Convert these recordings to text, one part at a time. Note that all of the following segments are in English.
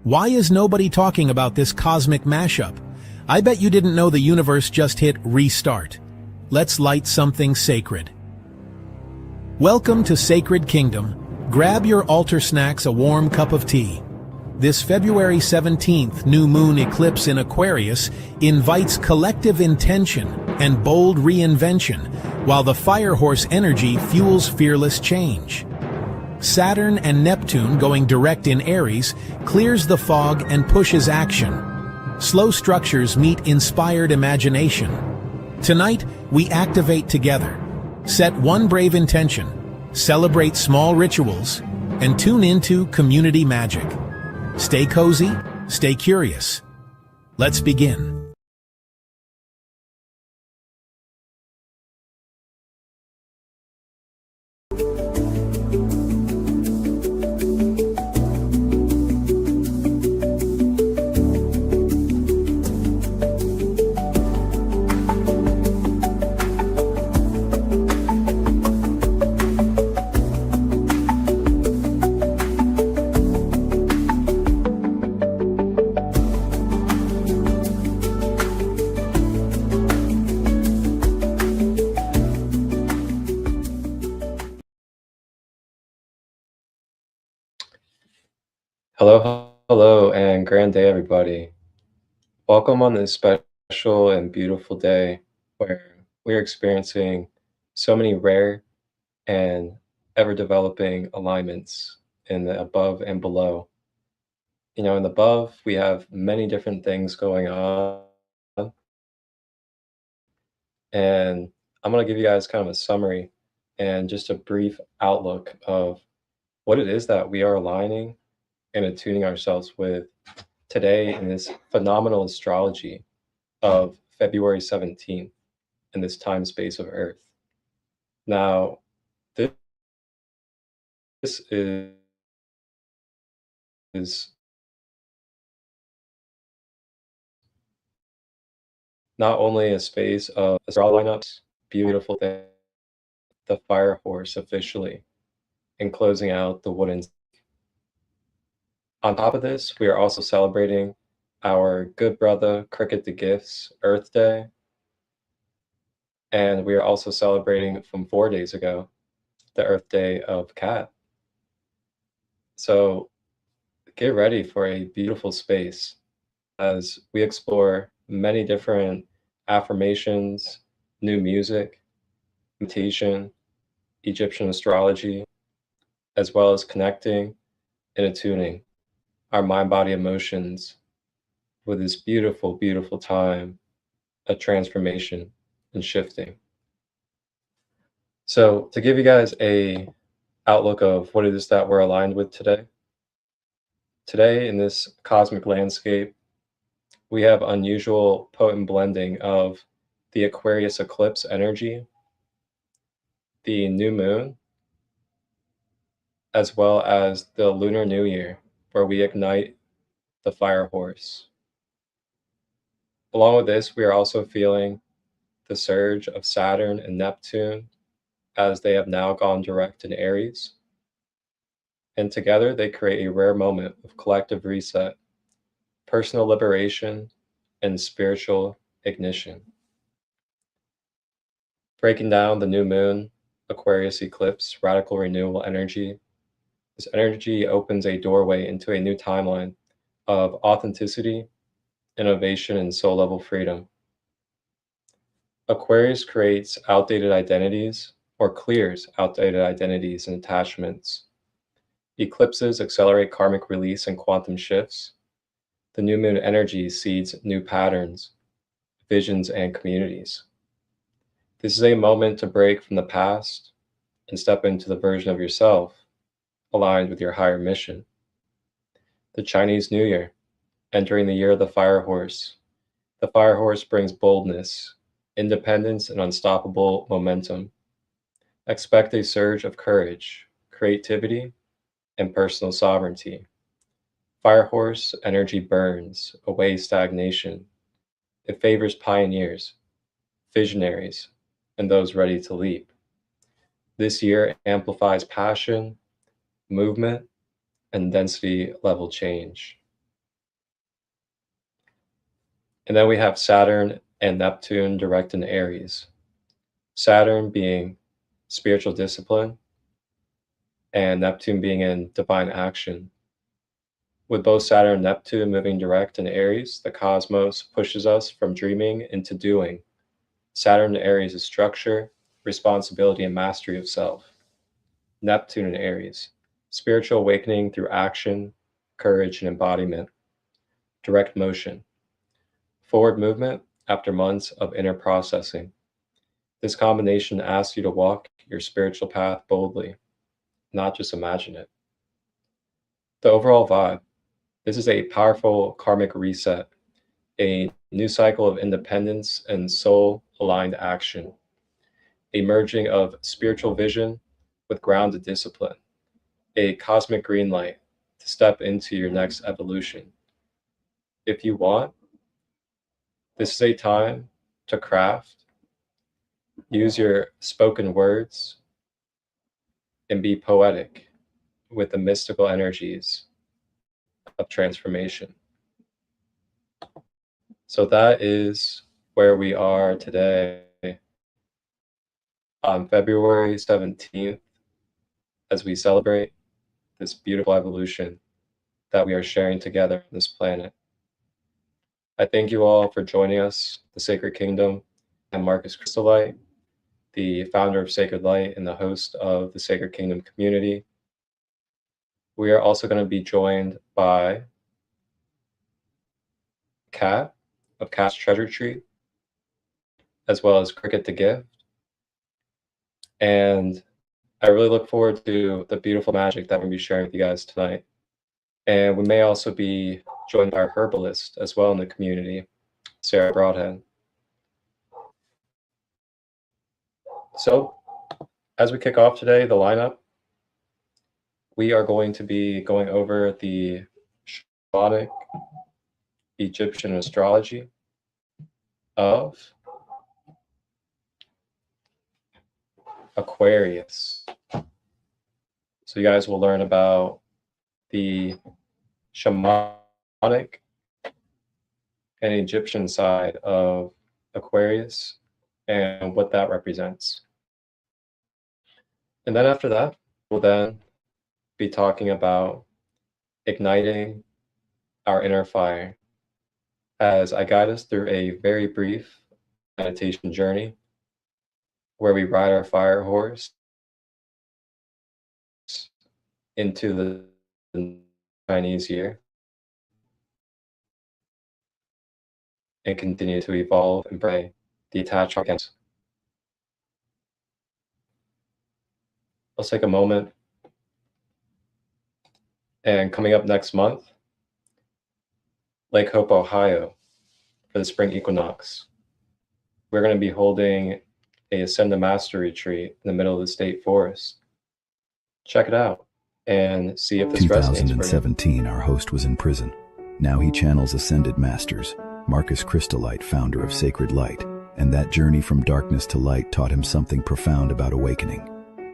Why is nobody talking about this cosmic mashup? I bet you didn't know the universe just hit restart. Let's light something sacred. Welcome to Sacred Kingdom. Grab your altar snacks, a warm cup of tea. This February 17th new moon eclipse in Aquarius invites collective intention and bold reinvention, while the fire horse energy fuels fearless change. Saturn and Neptune going direct in Aries clears the fog and pushes action. Slow structures meet inspired imagination. Tonight, we activate together. Set one brave intention, celebrate small rituals, and tune into community magic. Stay cozy, stay curious. Let's begin. Hello, and grand day, everybody. Welcome on this special and beautiful day where we're experiencing so many rare and ever-developing alignments in the above and below. You know, in the above, we have many different things going on, and I'm going to give you guys kind of a summary and just a brief outlook of what it is that we are aligning and attuning ourselves with today in this phenomenal astrology of February 17th in this time space of Earth. Now, this is not only a space of astrology lineups, beautiful thing, the fire horse officially, and closing out the wooden. On top of this, we are also celebrating our good brother Cricket the Gifts Earth Day. And we are also celebrating from 4 days ago, the Earth Day of Cat. So get ready for a beautiful space as we explore many different affirmations, new music, meditation, Egyptian astrology, as well as connecting and attuning our mind, body, emotions with this beautiful, beautiful time of transformation and shifting. So to give you guys a outlook of what it is that we're aligned with today. Today in this cosmic landscape, we have unusual potent blending of the Aquarius eclipse energy, the new moon, as well as the Lunar New Year, where we ignite the fire horse. Along with this, we are also feeling the surge of Saturn and Neptune as they have now gone direct in Aries. And together they create a rare moment of collective reset, personal liberation, and spiritual ignition. Breaking down the new moon, Aquarius eclipse, radical renewal energy. This energy opens a doorway into a new timeline of authenticity, innovation, and soul level freedom. Aquarius creates outdated identities or clears outdated identities and attachments. Eclipses accelerate karmic release and quantum shifts. The new moon energy seeds new patterns, visions, and communities. This is a moment to break from the past and step into the version of yourself aligned with your higher mission. The Chinese New Year, entering the year of the fire horse. The fire horse brings boldness, independence, and unstoppable momentum. Expect a surge of courage, creativity, and personal sovereignty. Fire horse energy burns away stagnation. It favors pioneers, visionaries, and those ready to leap. This year amplifies passion, movement, and density level change. And then we have Saturn and Neptune direct in Aries. Saturn being spiritual discipline, and Neptune being in divine action. With both Saturn and Neptune moving direct in Aries, the cosmos pushes us from dreaming into doing. Saturn in Aries is structure, responsibility, and mastery of self. Neptune in Aries, spiritual awakening through action, courage, and embodiment. Direct motion, forward movement after months of inner processing. This combination asks you to walk your spiritual path boldly, not just imagine it. The overall vibe, this is a powerful karmic reset, a new cycle of independence and soul-aligned action, a merging of spiritual vision with grounded discipline, a cosmic green light to step into your next evolution. If you want, this is a time to craft, use your spoken words, and be poetic with the mystical energies of transformation. So that is where we are today on February 17th as we celebrate this beautiful evolution that we are sharing together on this planet. I thank you all for joining us, the Sacred Kingdom. I'm Marcus ChristoLight, the founder of Sacred Light and the host of the Sacred Kingdom community. We are also going to be joined by Kat of Kat's Treasure Tree, as well as Cricket the Gift. And I really look forward to the beautiful magic that we're going to be sharing with you guys tonight. And we may also be joined by our herbalist as well in the community, Sarah Broadhead. So as we kick off today, the lineup, we are going to be going over the shamanic Egyptian astrology of Aquarius. So you guys will learn about the shamanic and Egyptian side of Aquarius and what that represents. And then after that, we'll then be talking about igniting our inner fire as I guide us through a very brief meditation journey where we ride our fire horse into the Chinese year and continue to evolve and pray the attachment against. Let's take a moment. And coming up next month, Lake Hope, Ohio, for the spring equinox. We're going to be holding a Ascend to Master retreat in the middle of the state forest. Check it out and see if this resonates. 2017, our host was in prison. Now he channels ascended masters. Marcus ChristoLight, founder of Sacred Light, and that journey from darkness to light taught him something profound about awakening.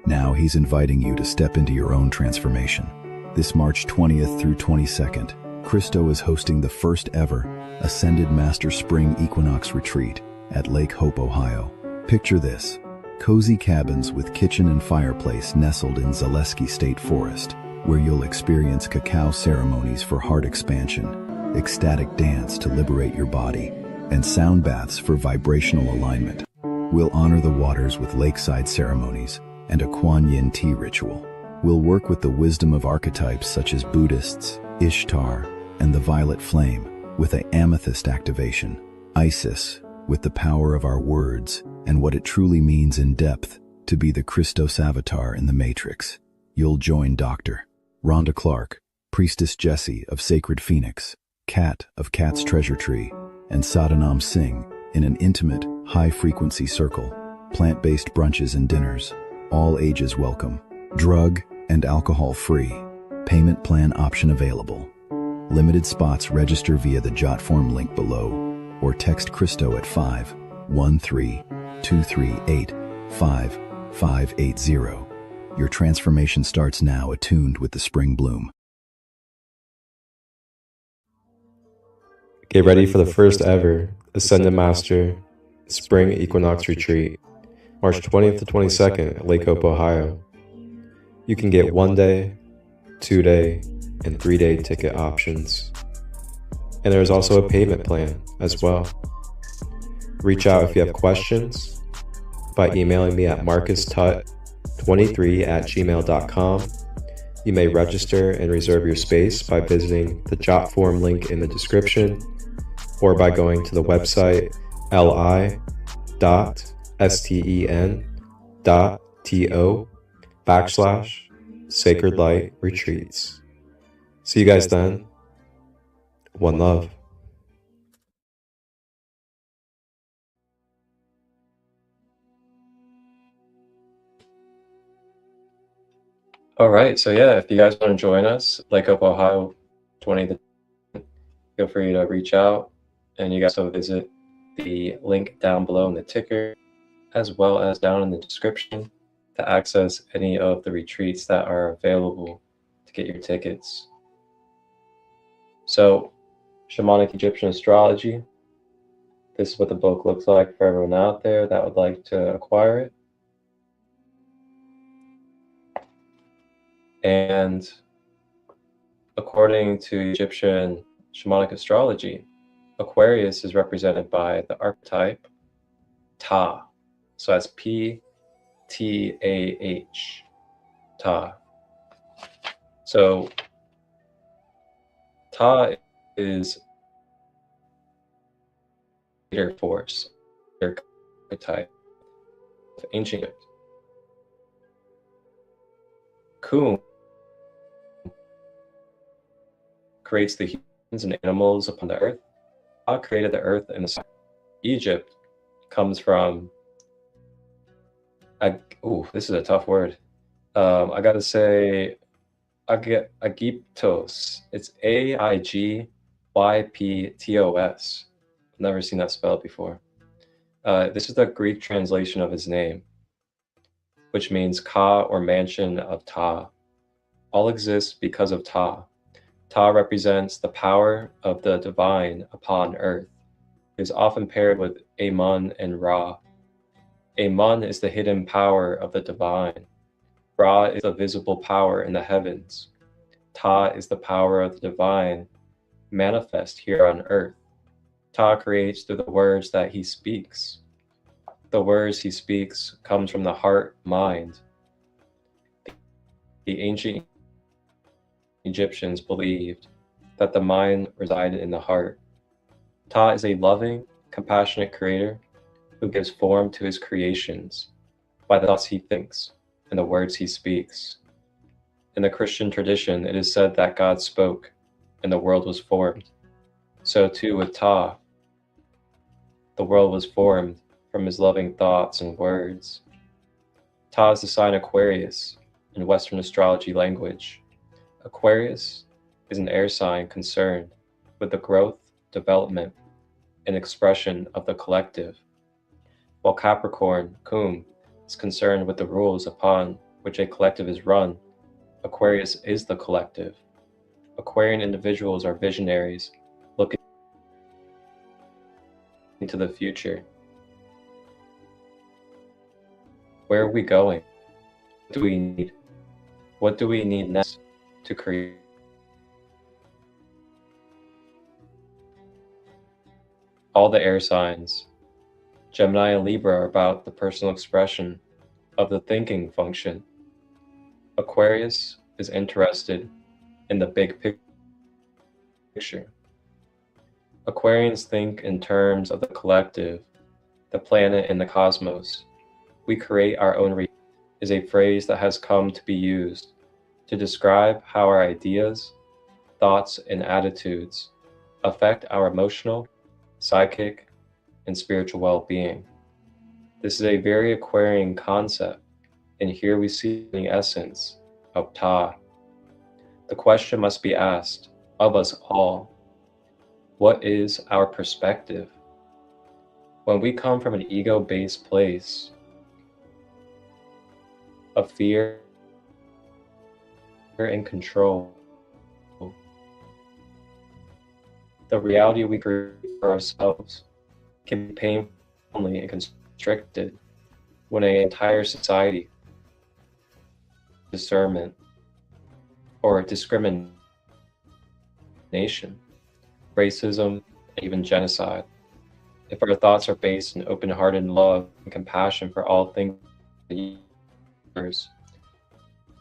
Now he's inviting you to step into your own transformation. This March 20th through 22nd, Christo is hosting the first ever Ascended Master Spring Equinox Retreat at Lake Hope, Ohio. Picture this: cozy cabins with kitchen and fireplace nestled in Zaleski State Forest, where you'll experience cacao ceremonies for heart expansion, ecstatic dance to liberate your body, and sound baths for vibrational alignment. We'll honor the waters with lakeside ceremonies and a Kuan Yin tea ritual. We'll work with the wisdom of archetypes such as Buddhists, Ishtar, and the violet flame, with an amethyst activation, Isis, with the power of our words and what it truly means in depth to be the Christos avatar in the Matrix. You'll join Dr. Rhonda Clark, Priestess Jessie of Sacred Phoenix, Kat of Kat's Treasure Tree, and Sadhanam Singh in an intimate, high-frequency circle, plant-based brunches and dinners, all ages welcome, drug and alcohol-free, payment plan option available. Limited spots. Register via the Jotform link below or text Christo at 513-238-5580. Your transformation starts now, attuned with the spring bloom. Get ready for the first ever Ascended Master Spring Equinox Retreat, March 20th to 22nd at Lake Hope, Ohio. You can get 1-day, 2-day, and 3-day ticket options. And there is also a payment plan as well. Reach out if you have questions by emailing me at marcustut23@gmail.com. You may register and reserve your space by visiting the Jot form link in the description or by going to the website li.sten.to/Sacred Light Retreats. See you guys then. One love. All right, so yeah, if you guys want to join us, Lake Hope, Ohio, 20th, feel free to reach out, and you guys will visit the link down below in the ticker, as well as down in the description to access any of the retreats that are available to get your tickets. So, Shamanic Egyptian Astrology, this is what the book looks like for everyone out there that would like to acquire it. And according to Egyptian shamanic astrology, Aquarius is represented by the archetype Ta. So that's P-T-A-H, Ta. So Ta is leader force, archetype of ancient Egypt. Kum creates the humans and animals upon the earth. God created the earth and the sky. Egypt comes from, this is a tough word. I gotta say, Aegyptos. It's Aegyptos. I've never seen that spelled before. This is the Greek translation of his name, which means Ka or mansion of Ta. All exists because of Ta. Ta represents the power of the divine upon earth. It is often paired with Amun and Ra. Amun is the hidden power of the divine. Ra is the visible power in the heavens. Ta is the power of the divine manifest here on earth. Ta creates through the words that he speaks. The words he speaks comes from the heart mind. The ancient Egyptians believed that the mind resided in the heart. Ta is a loving, compassionate creator who gives form to his creations by the thoughts he thinks and the words he speaks. In the Christian tradition, it is said that God spoke and the world was formed. So too with Ta, the world was formed from his loving thoughts and words. Ta is the sign Aquarius in Western astrology language. Aquarius is an air sign concerned with the growth, development, and expression of the collective, while Capricorn, Kum, is concerned with the rules upon which a collective is run. Aquarius is the collective. Aquarian individuals are visionaries looking into the future. Where are we going? What do we need? What do we need next to create? All the air signs, Gemini and Libra, are about the personal expression of the thinking function. Aquarius is interested in the big picture. Aquarians think in terms of the collective, the planet, and the cosmos. We create our own reality is a phrase that has come to be used to describe how our ideas, thoughts, and attitudes affect our emotional, psychic, and spiritual well-being. This is a very Aquarian concept, and here we see the essence of Ta. The question must be asked of us all: what is our perspective? When we come from an ego-based place of fear and control, The reality we create for ourselves can be painfully and constricted when an entire society, discernment, or discrimination, racism, and even genocide. If our thoughts are based in open-hearted love and compassion for all things,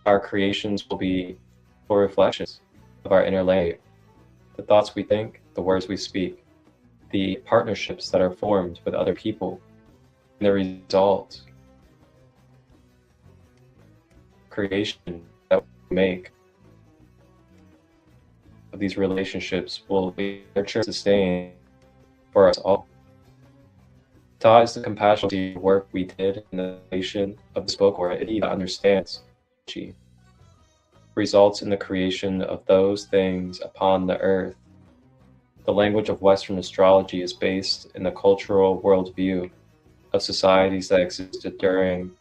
our creations will be full reflections of our inner language. The thoughts we think, the words we speak, the partnerships that are formed with other people, and the result, creation that we make of these relationships will be nurtured, sustained for us all. Ta is the compassionate work we did in the nation of the spoke where it even understands. Results in the creation of those things upon the earth. The language of Western astrology is based in the cultural worldview of societies that existed during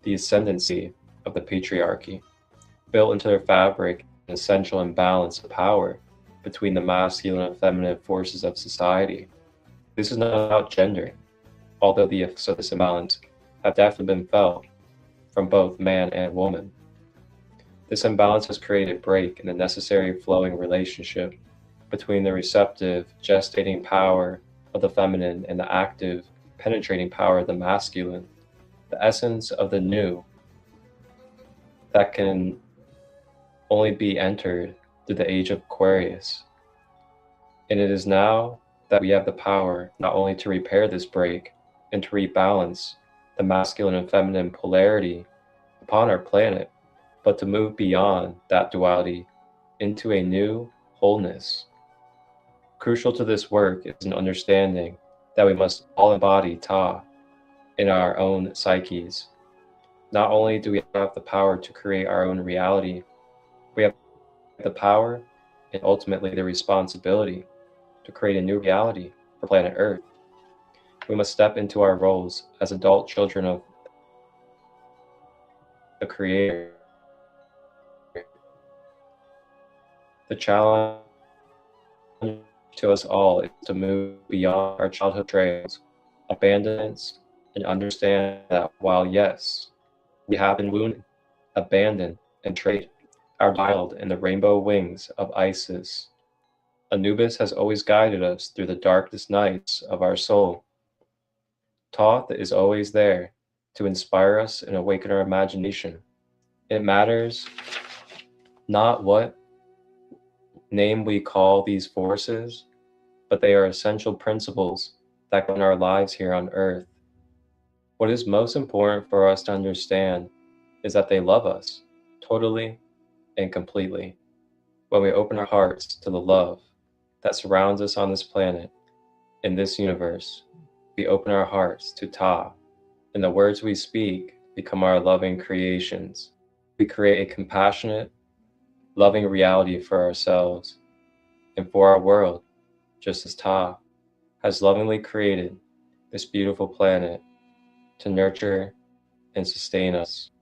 the ascendancy of the patriarchy, built into their fabric an essential imbalance of power between the masculine and feminine forces of society. This is not about gender, although the effects of this imbalance have definitely been felt from both man and woman. This imbalance has created a break in the necessary flowing relationship between the receptive, gestating power of the feminine and the active, penetrating power of the masculine, the essence of the new that can only be entered through the age of Aquarius. And it is now that we have the power not only to repair this break and to rebalance the masculine and feminine polarity upon our planet, but to move beyond that duality into a new wholeness. Crucial to this work is an understanding that we must all embody Ta in our own psyches. Not only do we have the power to create our own reality, we have the power and ultimately the responsibility to create a new reality for planet Earth. We must step into our roles as adult children of the Creator. The challenge to us all is to move beyond our childhood trails, abandonments, and understand that while yes, we have been wounded, abandoned, and betrayed, our child in the rainbow wings of Isis, Anubis has always guided us through the darkest nights of our soul. Thoth is always there to inspire us and awaken our imagination. It matters not what name we call these forces, but they are essential principles that govern our lives here on Earth. What is most important for us to understand is that they love us totally and completely. When we open our hearts to the love that surrounds us on this planet, in this universe, we open our hearts to Ta, and the words we speak become our loving creations. We create a compassionate, loving reality for ourselves and for our world, just as Ta has lovingly created this beautiful planet to nurture and sustain us.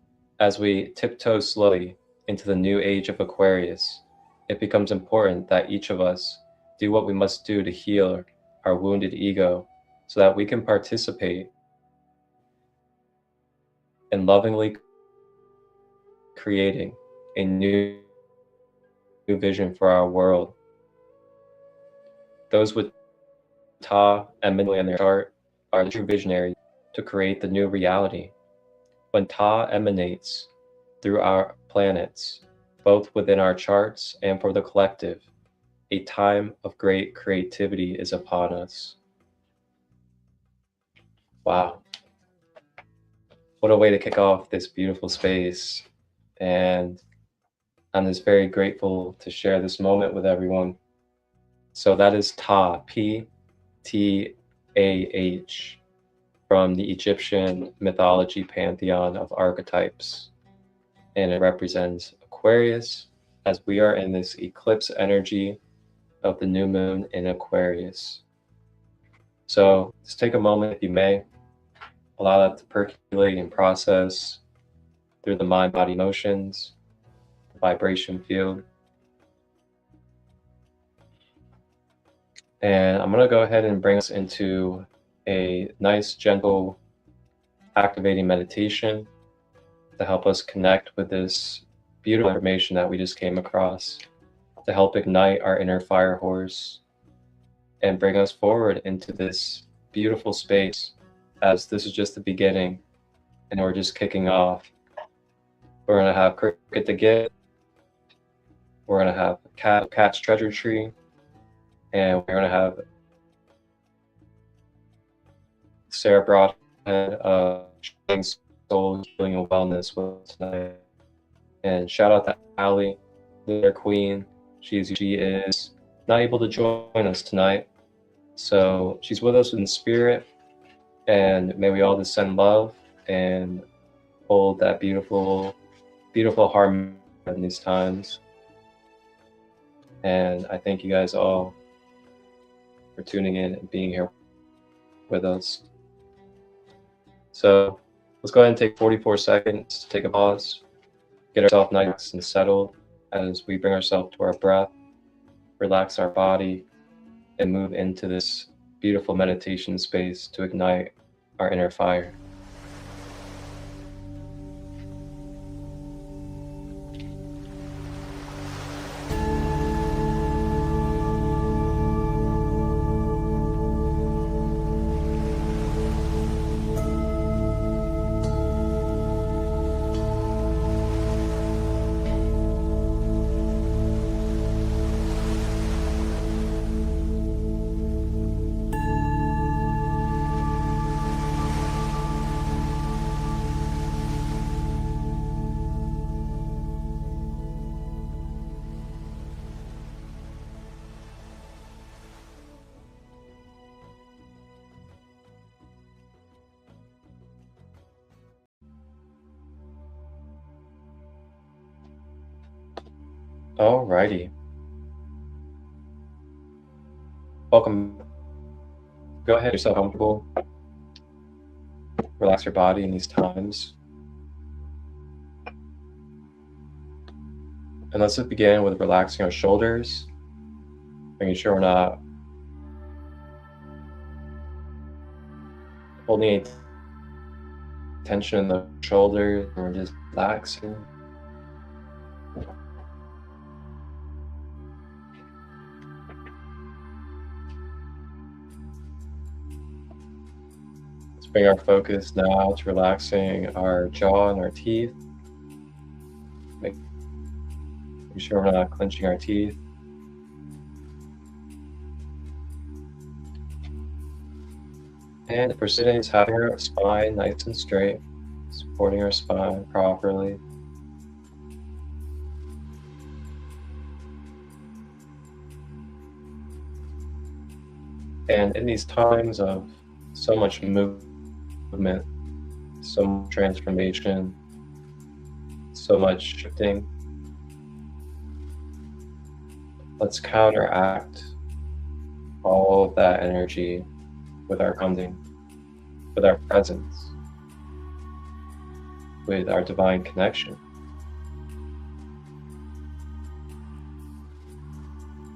As we tiptoe slowly into the new age of Aquarius, it becomes important that each of us do what we must do to heal our wounded ego so that we can participate in lovingly creating a new vision for our world. Those with Ta eminently in their chart are the true visionaries to create the new reality. When Ta emanates through our planets, both within our charts and for the collective, a time of great creativity is upon us. Wow. What a way to kick off this beautiful space. And I'm just very grateful to share this moment with everyone. So that is Ta, P-T-A-H, from the Egyptian mythology pantheon of archetypes. And it represents Aquarius, as we are in this eclipse energy of the new moon in Aquarius. So just take a moment, if you may, allow that to percolate and process through the mind-body motions, the vibration field. And I'm going to go ahead and bring us into a nice, gentle, activating meditation to help us connect with this beautiful information that we just came across, to help ignite our inner fire horse and bring us forward into this beautiful space, as this is just the beginning and we're just kicking off. We're going to have Cricket the Gift, we're going to have Cat's Treasure Tree, and we're going to have Sarah Broadhead of Soul Healing and Wellness with tonight. And shout out to Allie, Lunar Queen. She is not able to join us tonight, so she's with us in spirit, and may we all just send love and hold that beautiful, beautiful harmony in these times. And I thank you guys all for tuning in and being here with us. So let's go ahead and take 44 seconds to take a pause, get ourselves nice and settled as we bring ourselves to our breath, relax our body, and move into this beautiful meditation space to ignite our inner fire. Alrighty. Welcome. Go ahead, yourself comfortable. Relax your body in these times. And let's just begin with relaxing our shoulders, making sure we're not holding any tension in the shoulders, we're just relaxing. Bring our focus now to relaxing our jaw and our teeth. Making sure we're not clenching our teeth. And if we're sitting, just having our spine nice and straight, supporting our spine properly. And in these times of so much movement, so much transformation, so much shifting, let's counteract all of that energy with our grounding, with our presence, with our divine connection.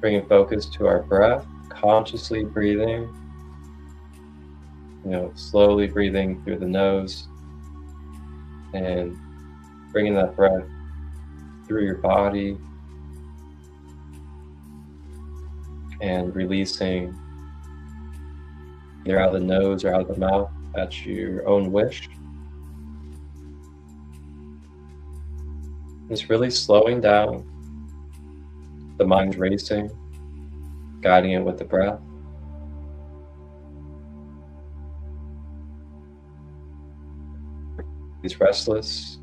Bringing focus to our breath, consciously breathing, slowly breathing through the nose and bringing that breath through your body and releasing either out of the nose or out of the mouth at your own wish. Just really slowing down. The mind's racing, guiding it with the breath. He's restless.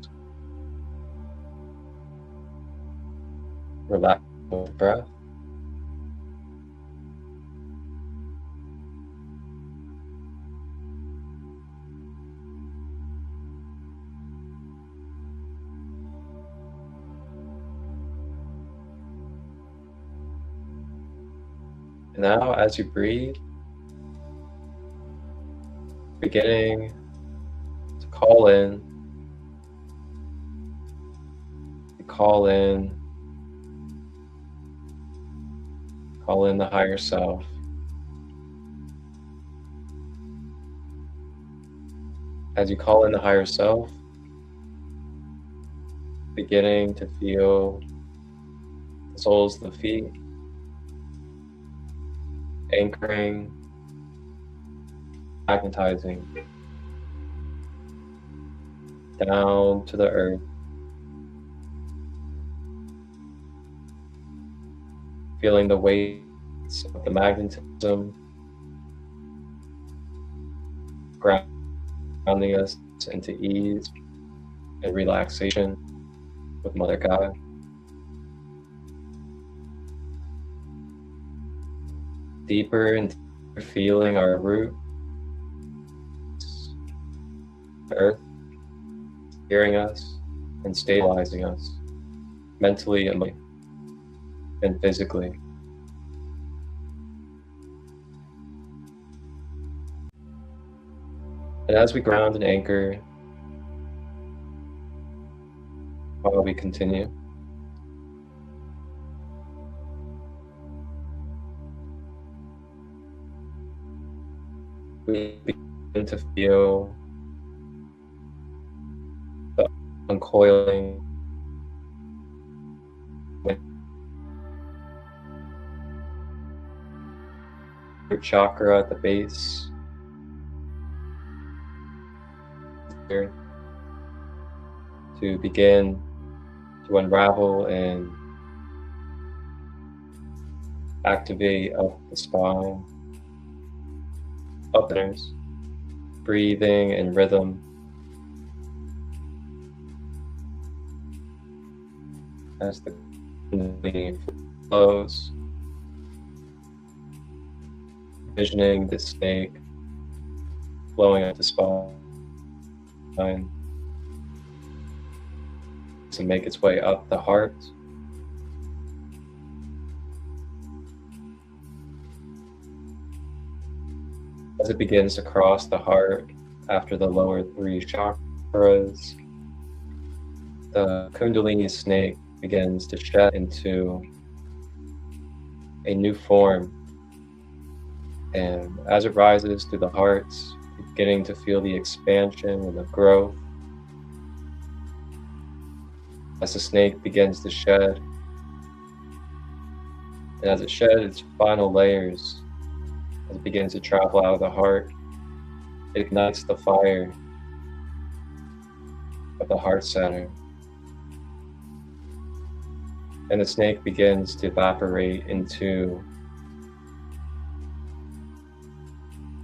Relax with the breath. And now, as you breathe, beginning to call in the higher self, As you call in the higher self, beginning to feel the soles of the feet anchoring, magnetizing down to the earth, feeling the weight of the magnetism grounding us into ease and relaxation with Mother God. Deeper and deeper feeling our roots, the earth, hearing us and stabilizing us mentally, emotionally, and physically. And as we ground and anchor, while we continue, we begin to feel the uncoiling root chakra at the base here to begin to unravel and activate up the spine, up the nose, breathing in rhythm as the Kundalini flows, envisioning the snake flowing up the spine to make its way up the heart, as it begins to cross the heart after the lower three chakras. The Kundalini snake begins to shed into a new form, and as it rises through the heart, beginning to feel the expansion and the growth. As the snake begins to shed, and as it sheds its final layers, as it begins to travel out of the heart, it ignites the fire of the heart center. And the snake begins to evaporate into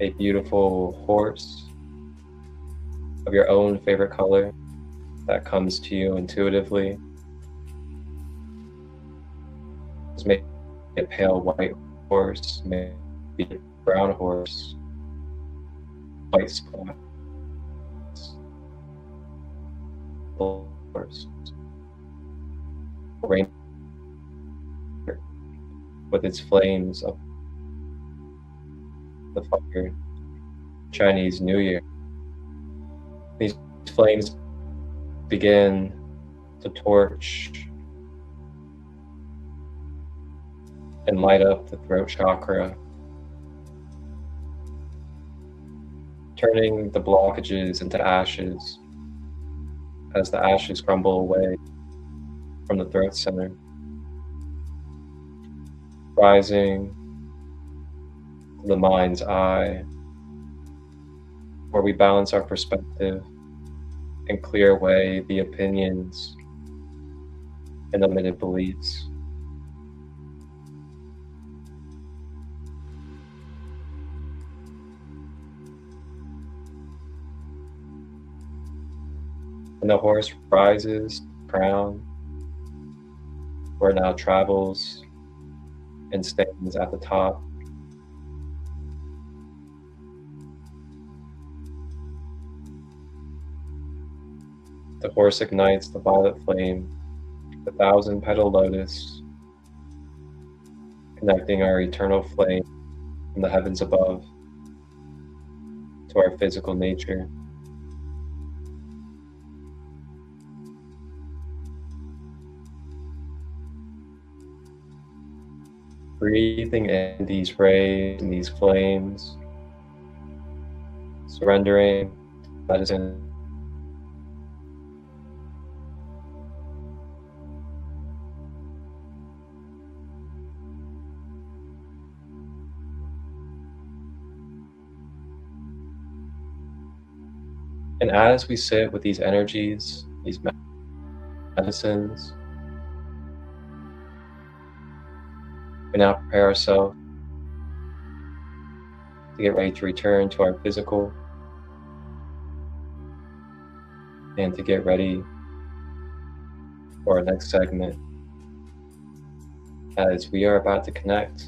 a beautiful horse of your own favorite color that comes to you intuitively. It's maybe a pale white horse, maybe a brown horse, white spots, horse, rain with its flames of the fire, Chinese New Year. These flames begin to torch and light up the throat chakra, turning the blockages into ashes as the ashes crumble away from the throat center, rising to the mind's eye, where we balance our perspective and clear away the opinions and limited beliefs. And the horse rises, crown, where it now travels and stands at the top. The horse ignites the violet flame, the 1,000-petal lotus, connecting our eternal flame from the heavens above to our physical nature. Breathing in these rays and these flames, surrendering medicine. And as we sit with these energies, these medicines, we now prepare ourselves to get ready to return to our physical and to get ready for our next segment, as we are about to connect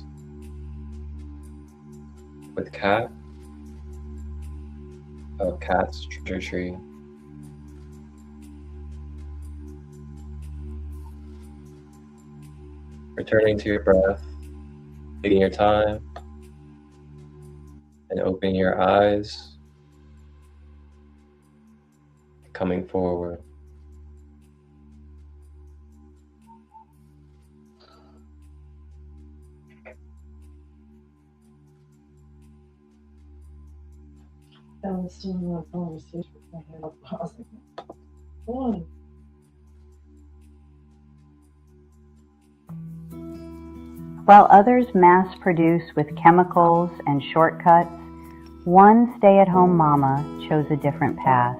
with Kat of Kat's Treasure Tree. Returning to your breath, taking your time, and opening your eyes, coming forward. I was still in that conversation with my hand up. I was like, oh. While others mass produce with chemicals and shortcuts, one stay-at-home mama chose a different path.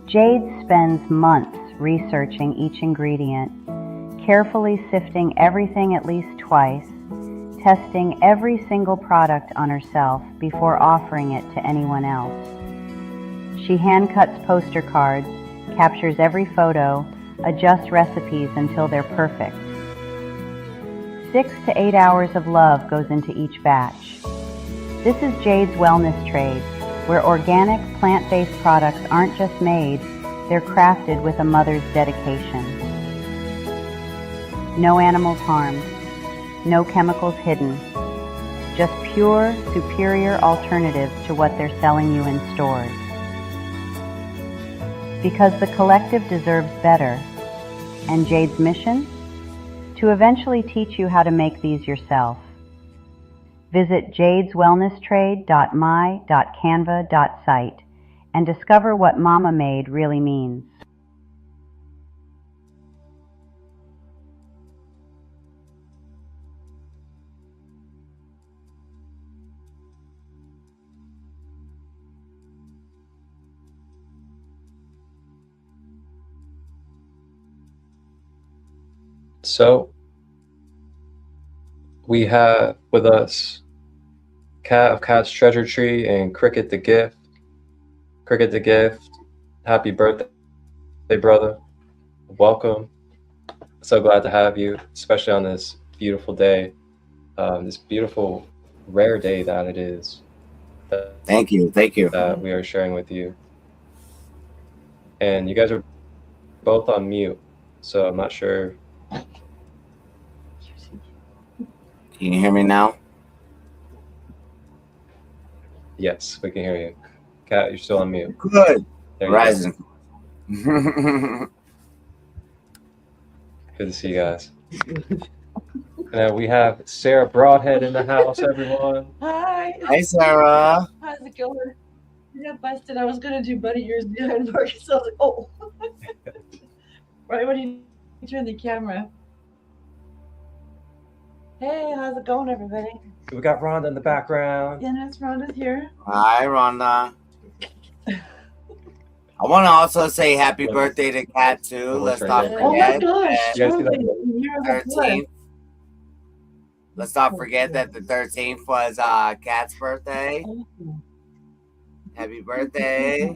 Jade spends months researching each ingredient, carefully sifting everything at least twice, testing every single product on herself before offering it to anyone else. She hand cuts poster cards, captures every photo, adjusts recipes until they're perfect. 6 to 8 hours of love goes into each batch. This is Jade's Wellness Trade, where organic, plant-based products aren't just made, they're crafted with a mother's dedication. No animals harmed, no chemicals hidden, just pure, superior alternatives to what they're selling you in stores. Because the collective deserves better. And Jade's mission? To eventually teach you how to make these yourself. Visit jadeswellnesstrade.my.canva.site and discover what Mama Made really means. So, we have with us Kat of Kat's Treasure Tree and Cricket the Gift. Cricket the Gift, happy birthday, brother. Welcome. So glad to have you, especially on this beautiful day, this beautiful, rare day that it is. Thank you. That we are sharing with you. And you guys are both on mute, so I'm not sure. Can you hear me now? Yes, we can hear you. Kat, you're still on mute. Good. There you Rising. go. Good to see you guys. And we have Sarah Broadhead in the house, everyone. Hi. Hi, Sarah. How's it going? I got busted. I was going to do Buddy Years behind Marcus. So I was like, oh. Right when you turn the camera. Hey, how's it going, everybody? We got Rhonda in the background. Yeah, that's Rhonda's here. Hi, Rhonda. I want to also say happy birthday to Kat, too. Let's not forget. Oh my gosh. You guys see that? Totally. You're the 13th. Let's not forget that the 13th was Kat's birthday. Happy birthday.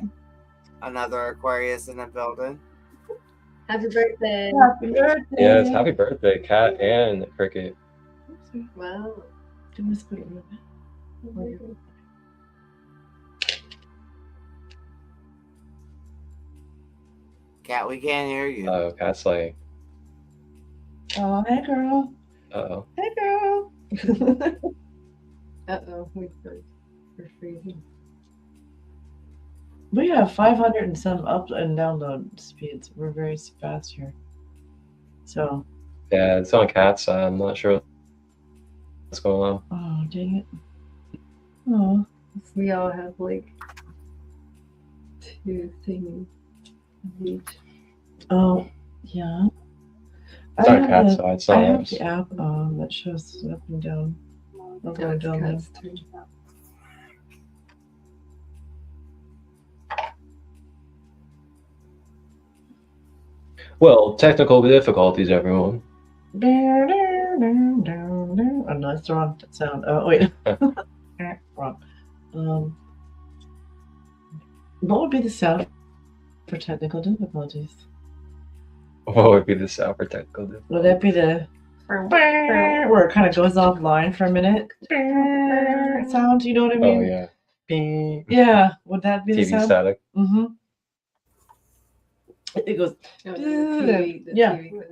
Another Aquarius in the building. Happy birthday. Happy birthday. Yes, happy birthday, Kat and Cricket. Wow. Kat, we can't hear you. Oh, Kat's like, Oh, hey, girl. uh-oh. Hey, girl. Uh-oh. We're freezing. We have 500 and some up and download speeds. We're very fast here. So. Yeah, it's on Kat's side. I'm not sure what's going on. Oh, dang it. Oh. We all have like two thingies. Oh, yeah. It's on cat side, so I have ours. the app that shows up and down. I'll go That's down there. cat's turn. Well, technical difficulties, everyone. Oh, no, that's the wrong sound. Oh, wait. Wrong. What would be the sound for technical difficulties? What would be the sound for technical difficulties? Would that be the where it kind of goes offline for a minute sound? You know what I mean? Oh, yeah. Yeah. Would that be the TV sound? static. Mm-hmm. It goes. Oh, the Yeah. TV.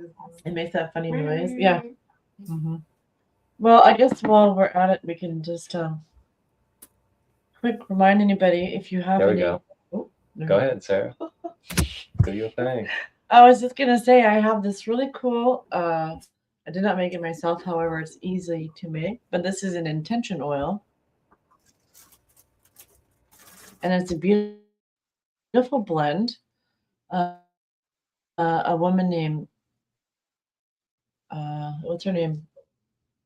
It makes that funny noise. Yeah. Mm-hmm. Well, I guess while we're at it, we can just quick remind anybody if you have There we any. go. Oh, Go ahead, Sarah. Do your thing. I was just gonna say I have this really cool. I did not make it myself, however, it's easy to make. But this is an intention oil, and it's a beautiful blend. A woman named what's her name?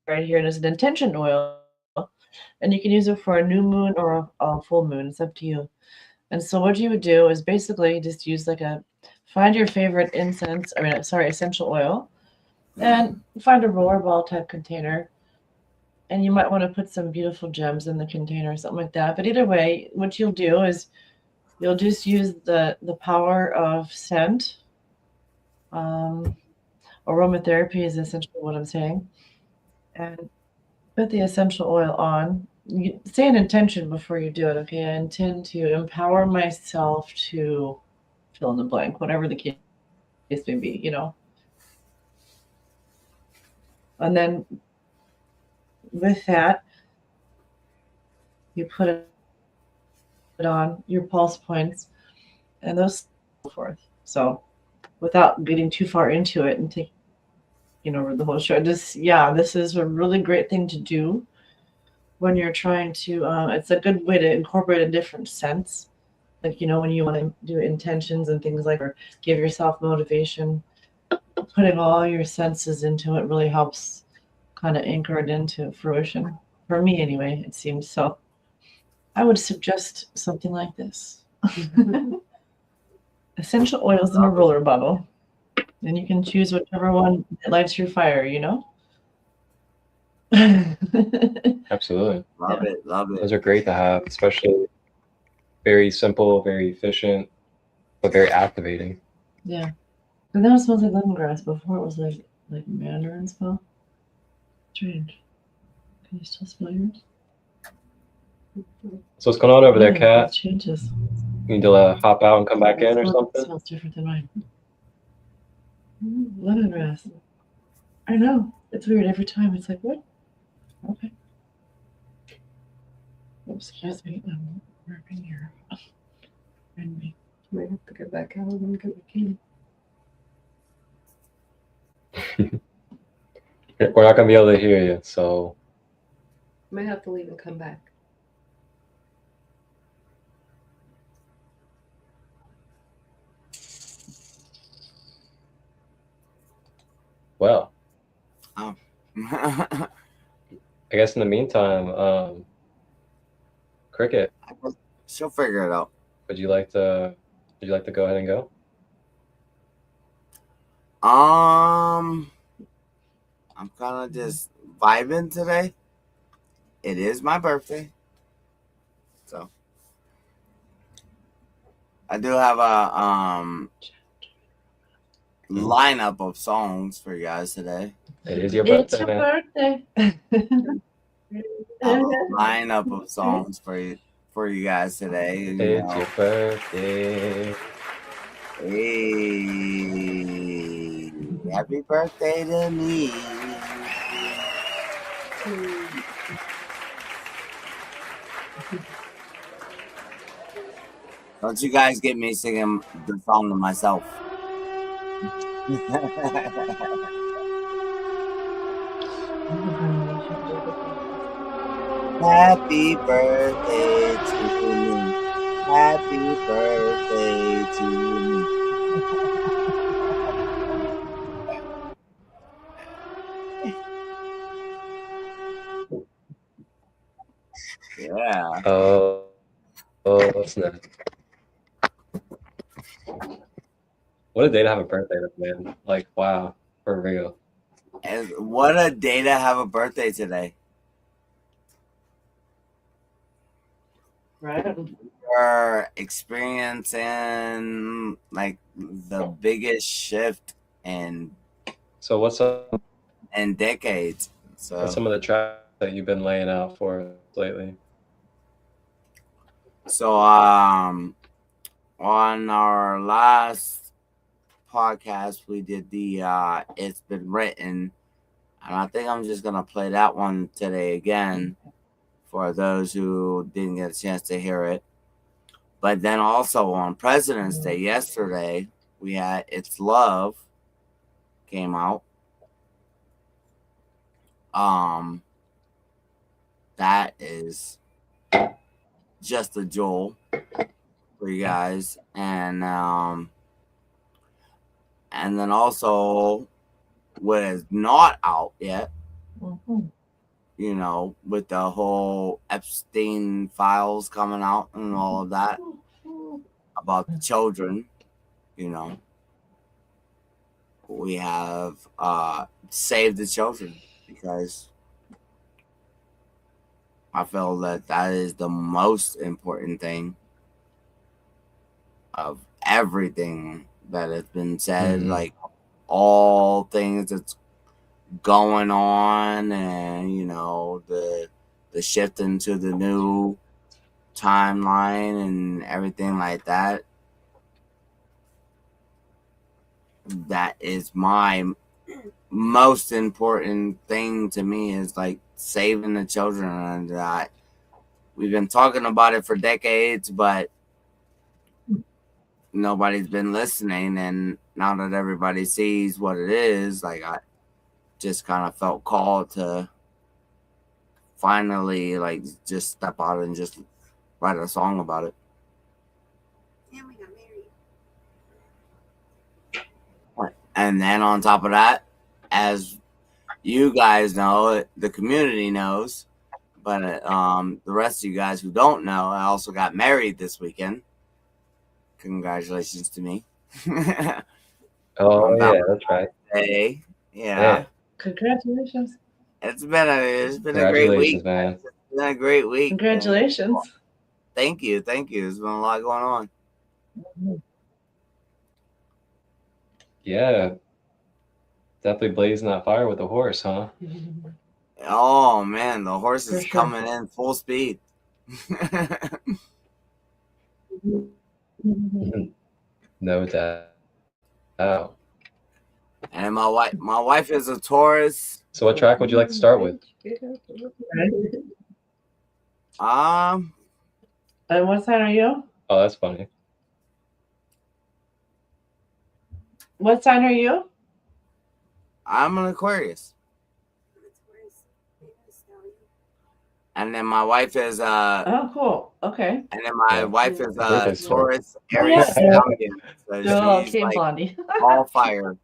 Right here, and it's an intention oil, and you can use it for a new moon or a full moon. It's up to you. And so what you would do is basically just use find your favorite essential oil, and find a roller ball type container, and you might want to put some beautiful gems in the container or something like that. But either way, what you'll do is you'll just use the power of scent. Aromatherapy is essentially what I'm saying, and put the essential oil on. You say an intention before you do it. Okay, I intend to empower myself to fill in the blank, whatever the case may be, And then with that, you put it on your pulse points, and those so forth. So, without getting too far into it and taking over the whole show, this is a really great thing to do when you're trying to. It's a good way to incorporate a different sense, like when you want to do intentions and things like, or give yourself motivation. Putting all your senses into it really helps kind of anchor it into fruition. For me, anyway, it seems so. I would suggest something like this. Essential oils in a roller bottle. And you can choose whichever one that lights your fire, Absolutely. Love it. Those are great to have, especially very simple, very efficient, but very activating. Yeah. And now it smells like lemongrass. Before it was like mandarin smell. Strange. Can you still smell yours? So what's going on over there, It Kat? changes. You need to hop out and come back in or It something? smells different than mine. Lemongrass. I know. It's weird every time. It's like, what? Okay. Oops, excuse me. I'm working here. And me. Might have to go back out and get the key. We're not going to be able to hear you, so. Might have to leave and come back. Well. Oh. I guess in the meantime, Cricket. She'll figure it out. Would you like to go ahead and go? I'm kind of just vibing today. It is my birthday, so I do have a lineup of songs for you guys today. It is your birthday. It's your birthday. I have a lineup of songs for you guys today. And, It's your birthday. Hey, happy birthday to me. Don't you guys get me singing the song to myself. Happy birthday to me. Happy birthday to me. Yeah. Oh, that's nice. What a day to have a birthday with, man. Like, wow, for real. And what a day to have a birthday today. Right. We're experiencing like the biggest shift in So what's up? decades. What's So some of the tracks that you've been laying out for us lately? on our last podcast we did the It's Been Written, and I think I'm just gonna play that one today again for those who didn't get a chance to hear it. But then also on President's Day yesterday, we had It's Love came out. That is just a jewel for you guys. And then also what is not out yet, you know, with the whole Epstein files coming out and all of that about the children, you know. We have Save the Children, because I feel that that is the most important thing of everything that has been said, like all things that's going on, and you know, the shift into the new timeline and everything like that. That is my most important thing to me, is like saving the children. And we've been talking about it for decades, but nobody's been listening. And now that everybody sees what it is, like, I just kind of felt called to finally like just step out and just write a song about it. And we got married. And then on top of that, as you guys know, the community knows, but the rest of you guys who don't know, I also got married this weekend. Congratulations to me. Oh yeah, that's right. Hey, yeah. Yeah. Congratulations. It's been a great Congratulations, week. man. It's been a great week. Congratulations. Thank you. There's been a lot going on. Yeah. Definitely blazing that fire with the horse, huh? Oh man, the horse For is sure. coming in full speed. No doubt. Oh. And my wife is a Taurus. So what track would you like to start with? Um, And what sign are you? Oh, that's funny. What sign are you? I'm an Aquarius. That's where it's stallion. And then my wife is Oh, cool. Okay. and then my Yeah. wife is Birthday Taurus Oh, Aries yeah. stallion. So Oh, she's okay, like Blondie. all fire.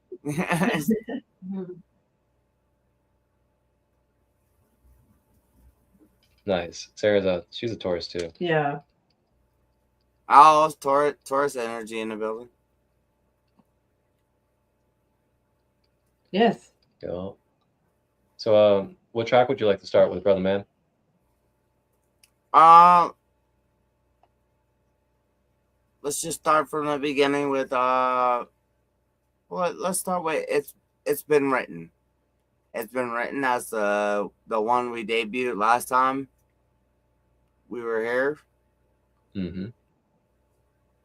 Nice. She's a Taurus too. Yeah. Oh, it's Taurus energy in the building. Yes. Yeah. So what track would you like to start with, brother man? Let's just start from the beginning with let's start with It's Been Written. It's Been Written as the one we debuted last time we were here. Mm-hmm.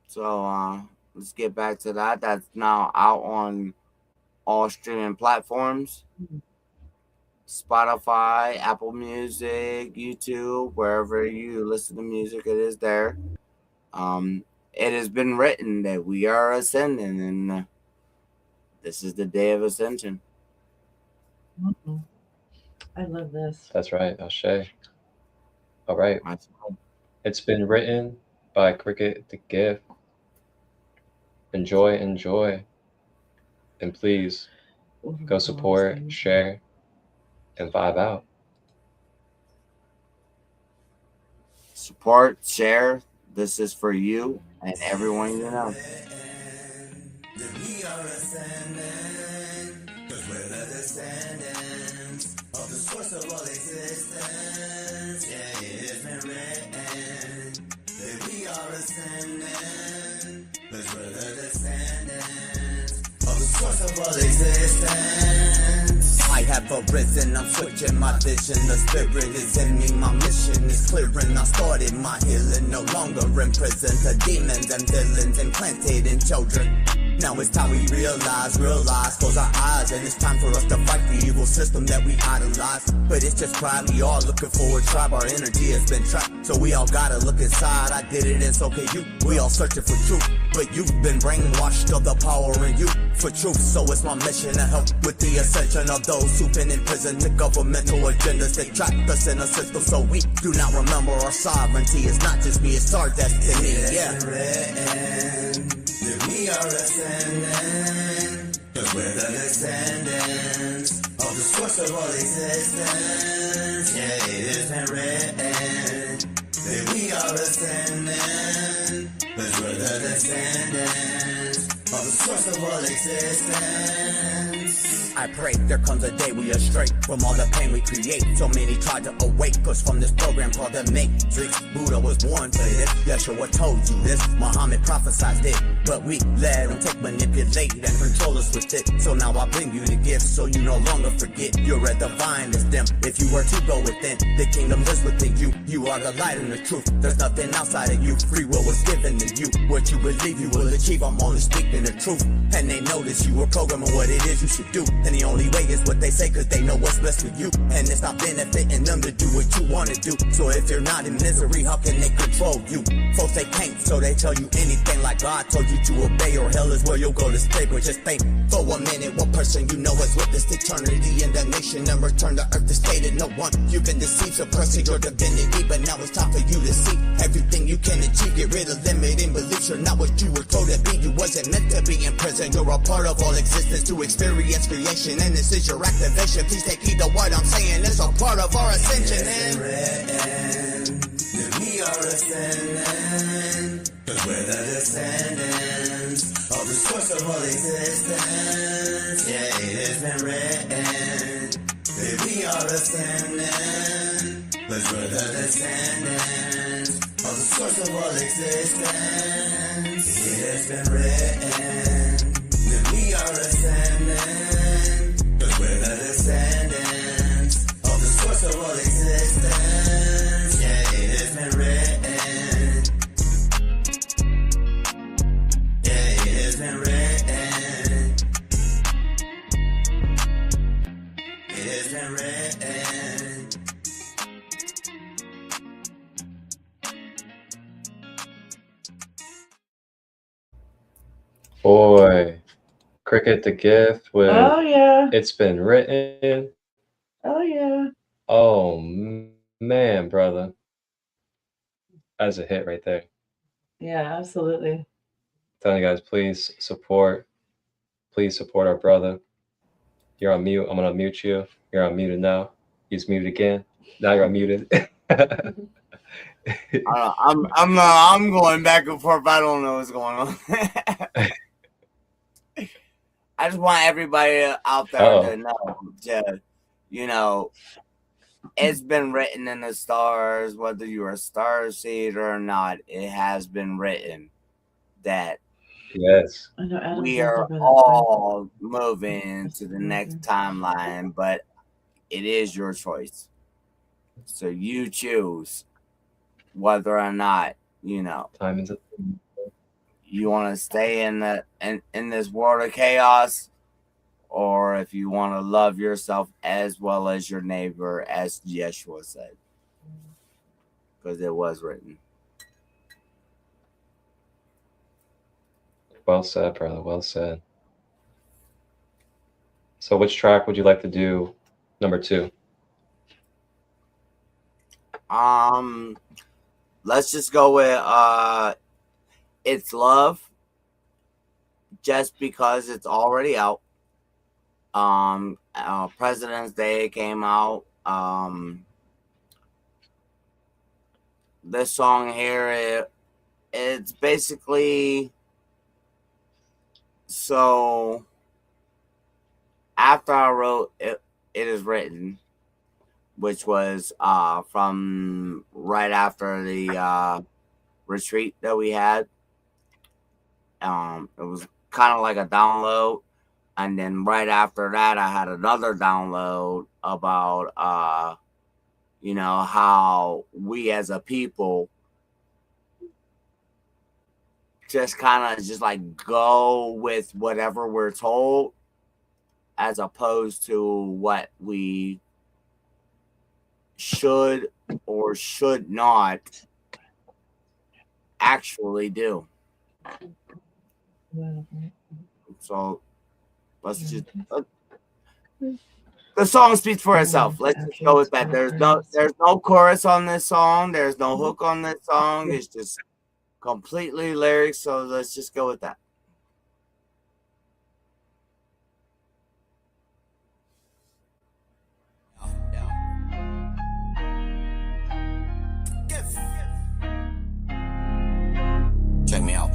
So let's get back to that. That's now out on all streaming platforms. Spotify, Apple Music, YouTube, wherever you listen to music, it is there. It has been written that we are ascending, and this is the day of ascension. I love this. That's right, Ashe. All right. It's been written by Cricket the Gift. Enjoy, enjoy. And please go support, share, and vibe out. Support, share. This is for you and everyone you know. We are ascending, 'cause we're the descendants of the source of all existence. Yeah, it has been written that we are ascending, 'cause we're the descendants of the source of all existence. I have arisen, I'm switching my vision. The spirit is in me, my mission is clearing. I started my healing, no longer in prison. The demons and villains implanted in children. Now it's time we realize, close our eyes, and it's time for us to fight the evil system that we idolize. But it's just pride, we all looking for a tribe, our energy has been trapped, so we all gotta look inside. I did it, and so can you. We all searching for truth, but you've been brainwashed of the power in you for truth. So it's my mission to help with the ascension of those who've been in prison to governmental agendas that trap us in a system, so we do not remember our sovereignty. It's not just me, it's our destiny. Yeah. We are ascending, 'cause we're the descendants of the source of all existence. Yeah, it has been written that we are ascending, 'cause we're the descendants of the source of all existence. I pray there comes a day we are straight from all the pain we create. So many tried to awake us from this program called the Matrix. Buddha was born for this, Yeshua told you this, Muhammad prophesied it, but we let him take, manipulate, and control us with it. So now I bring you the gifts so you no longer forget you're a divine as them. If you were to go within, the kingdom lives within you. You are the light and the truth, there's nothing outside of you. Free will was given to you, what you believe you will achieve. I'm only speaking the truth, and they know that you were programming what it is you should do. And the only way is what they say, 'cause they know what's best for you, and it's not benefiting them to do what you want to do. So if you're not in misery, how can they control you? Folks, they can't, so they tell you anything like God told you to obey, or hell is where you'll go to stay. But just think for a minute, what person you know has witnessed eternity in the nation and returned to earth to stay to no one. You've been deceived, suppressing your divinity, but now it's time for you to see everything you can achieve. Get rid of limiting beliefs, you're not what you were told to be. You wasn't meant to be in prison, you're a part of all existence to experience creation, and this is your activation. Please take heed to what I'm saying, it's a part of our ascension. We are ascending, 'cause we're the descendants of the source of all existence. Yeah, it has been written that we are ascending, 'cause we're the descendants of the source of all existence. It has been written that we are ascending, 'cause we're the descendants of the source of all existence. Yeah, it has been written. Yeah, it has been written. It has been written. Boy, Cricket the Gift with Oh yeah. It's Been Written. Oh yeah. Oh man, brother. That's a hit right there. Yeah, absolutely. Telling you guys, please support our brother. You're on mute. I'm gonna mute you. You're unmuted now. He's muted again. Now you're unmuted. I'm going back and forth. I don't know what's going on. I just want everybody out there to know, it's been written in the stars, whether you're a star seeder or not. It has been written that yes, we are all moving to the next timeline, but it is your choice. So you choose whether or not time is you want to stay in this world of chaos, or if you want to love yourself as well as your neighbor, as Yeshua said, because it was written. Well said, brother. Well said. So which track would you like to do number 2? let's just go with It's Love, just because it's already out. President's Day came out. This song here, it's basically, so after I wrote it, it is written, which was from right after the retreat that we had. It was kind of like a download, and then right after that, I had another download about how we as a people just kind of just like go with whatever we're told, as opposed to what we should or should not actually do. So let's just the song speaks for itself. Let's just go with that. There's no chorus on this song. There's no hook on this song. It's just completely lyrics. So let's just go with that. Check me out.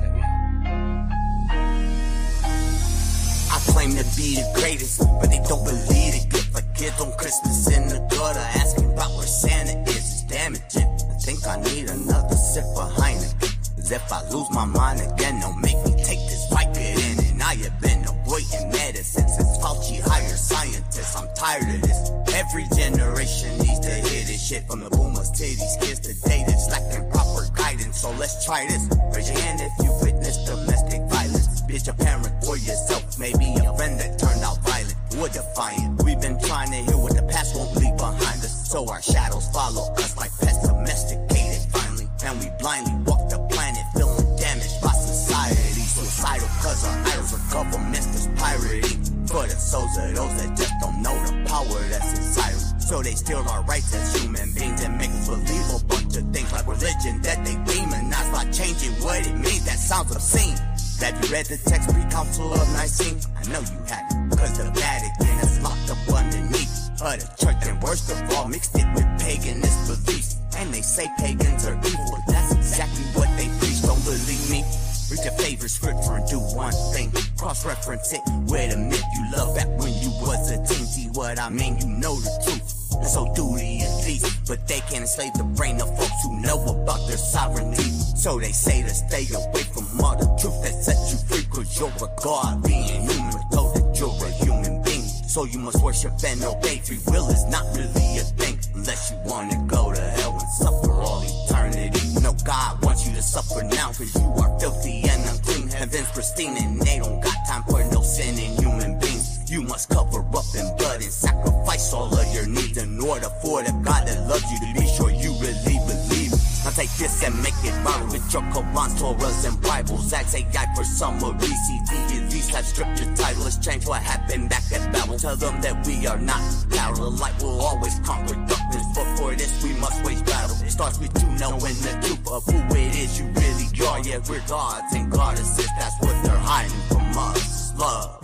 I claim to be the greatest, but they don't believe it. Gift like kids on Christmas in the gutter, asking about where Santa is. It's damaging. I think I need another sip behind it. Cause if I lose my mind again, they'll make me take this Vicodin. And I have been avoiding medicine since Fauci hired scientists. I'm tired of this. Every generation needs to hear this shit, from the boomers to these kids today that's lacking proper guidance. So let's try this. Raise your hand if you witness domestic violence. Bitch, a parent or yourself, maybe a friend that turned out violent or defiant. We've been trying to hear what the past won't leave behind us, so our shadows follow us like pets domesticated finally. And we blindly walk the planet feeling damaged by society. Suicidal cause our idols are governments that's pirating. For the souls of those that just don't know the power that's inside them. So they steal our rights as human beings and make us believe a bunch of things like religion that they demonize by changing what it means. That sounds obscene. Have you read the text pre-council of Nicene? I know you haven't, cause the Vatican is locked up underneath of the church, and worst of all, mixed it with paganist beliefs. And they say pagans are evil, but that's exactly what they preach. Don't believe me? Read your favorite scripture and do one thing. Cross-reference it with a myth you love back when you was a teen. See what I mean? You know the truth. And so duty is least, but they can't enslave the brain of folks who know about their sovereignty. So they say to stay away from all the truth that sets you free, cause you're a god being human, but told that you're a human being. So you must worship and obey. Free will is not really a thing, unless you wanna go to hell and suffer all eternity. No, God wants you to suffer now, cause you are filthy and unclean. Heaven's pristine and they don't got time for no sin in human beings. You must cover up in blood and sacrifice all of your needs in order for the God that loves you to be sure you really believe. Now take this and make it viral with your Quran, Torahs, and Bibles. Acts AI for summary, CD, slash scripture title. Let's change what happened back at Babel. Tell them that we are not parallel. Light will always conquer darkness, but for this we must wage battle. It starts with you knowing the truth of who it is you really are. Yeah, we're gods and goddesses, that's what they're hiding from us. Love.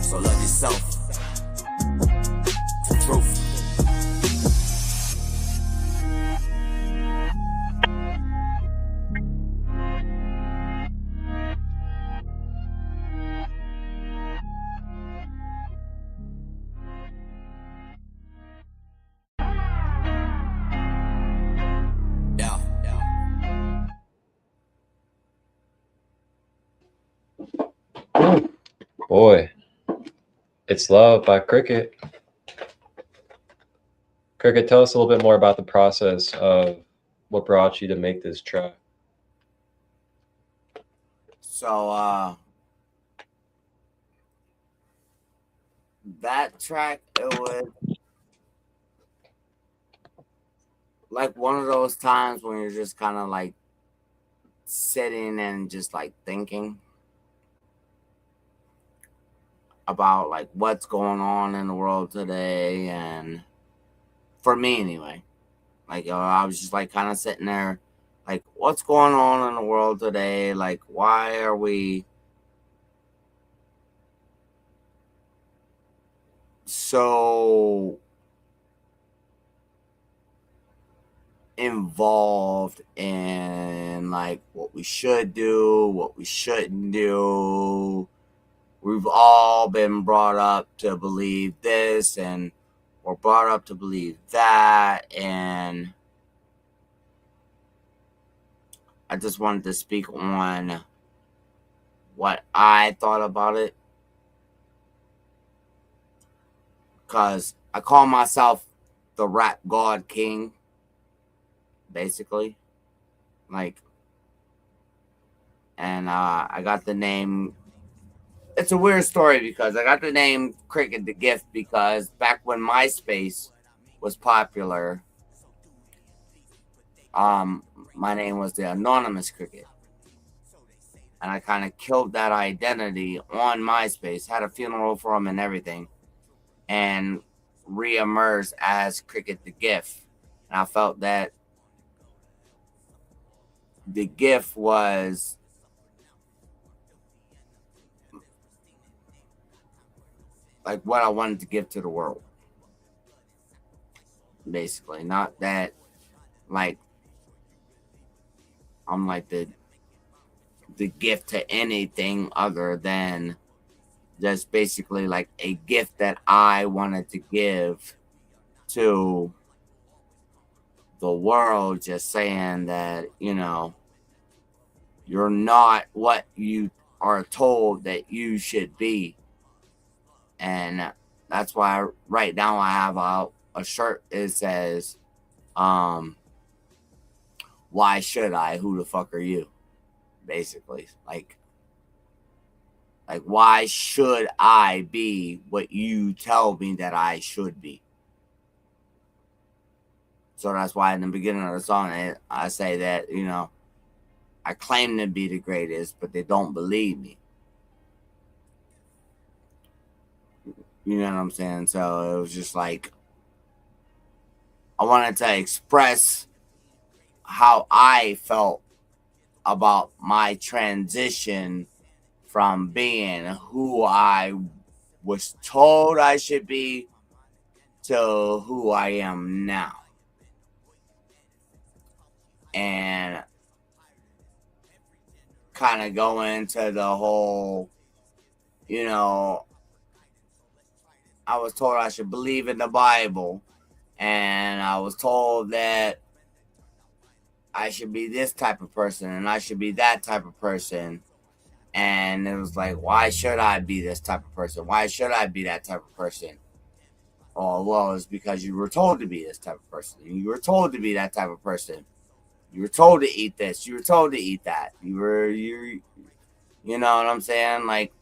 So love yourself. It's the truth. Boy, It's Love by Cricket. Cricket, tell us a little bit more about the process of what brought you to make this track. So, that track, it was like one of those times when you're just kind of like sitting and just like thinking about like what's going on in the world today, and for me anyway, Like, I was just like kind of sitting there, like, what's going on in the world today? Like, why are we so involved in like what we should do, what we shouldn't do? We've all been brought up to believe this, and we're brought up to believe that, and I just wanted to speak on what I thought about it, because I call myself the rap god king, basically. Like, and I got the name. It's a weird story because I got the name Cricket the Gift because back when MySpace was popular, my name was the Anonymous Cricket. And I kind of killed that identity on MySpace, had a funeral for him and everything, and re-emerged as Cricket the Gift. And I felt that the gift was like what I wanted to give to the world. Basically, not that like I'm like the gift to anything other than just basically like a gift that I wanted to give to the world, just saying that, you know, you're not what you are told that you should be. And that's why right now I have a shirt that says, why should I? Who the fuck are you? Basically, like why should I be what you tell me that I should be? So that's why in the beginning of the song, I say that, you know, I claim to be the greatest, but they don't believe me. You know what I'm saying? So it was just like, I wanted to express how I felt about my transition from being who I was told I should be to who I am now. And kind of go into the whole, you know, I was told I should believe in the Bible, and I was told that I should be this type of person and I should be that type of person. And it was like, why should I be this type of person? Why should I be that type of person? Oh, well, it's because you were told to be this type of person. You were told to be that type of person. You were told to eat this. You were told to eat that. You know what I'm saying? Like,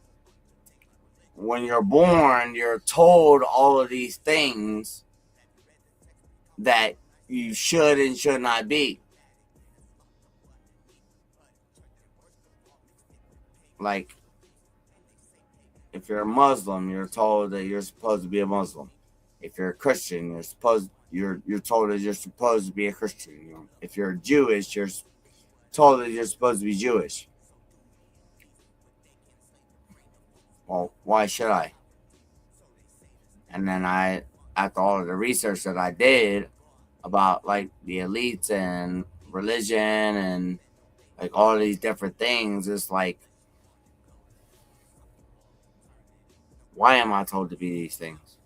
when you're born, you're told all of these things that you should and should not be. Like, if you're a Muslim, you're told that you're supposed to be a Muslim. If you're a Christian, you're told that you're supposed to be a Christian. If you're Jewish, you're told that you're supposed to be Jewish. Well, why should I? And then after all of the research that I did about like the elites and religion and like all of these different things, it's like, why am I told to be these things?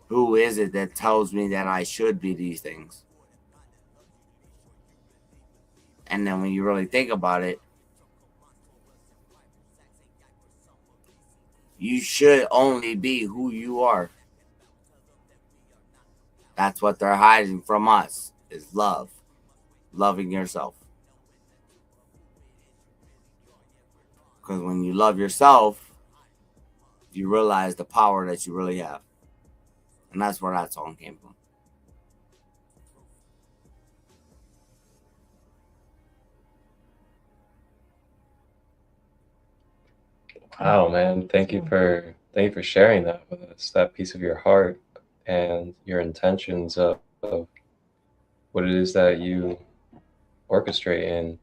Who is it that tells me that I should be these things? And then when you really think about it, you should only be who you are. That's what they're hiding from us, is love. Loving yourself. Because when you love yourself, you realize the power that you really have. And that's where that song came from. Wow, man. Thank you for sharing that with us, that piece of your heart and your intentions of what it is that you orchestrate and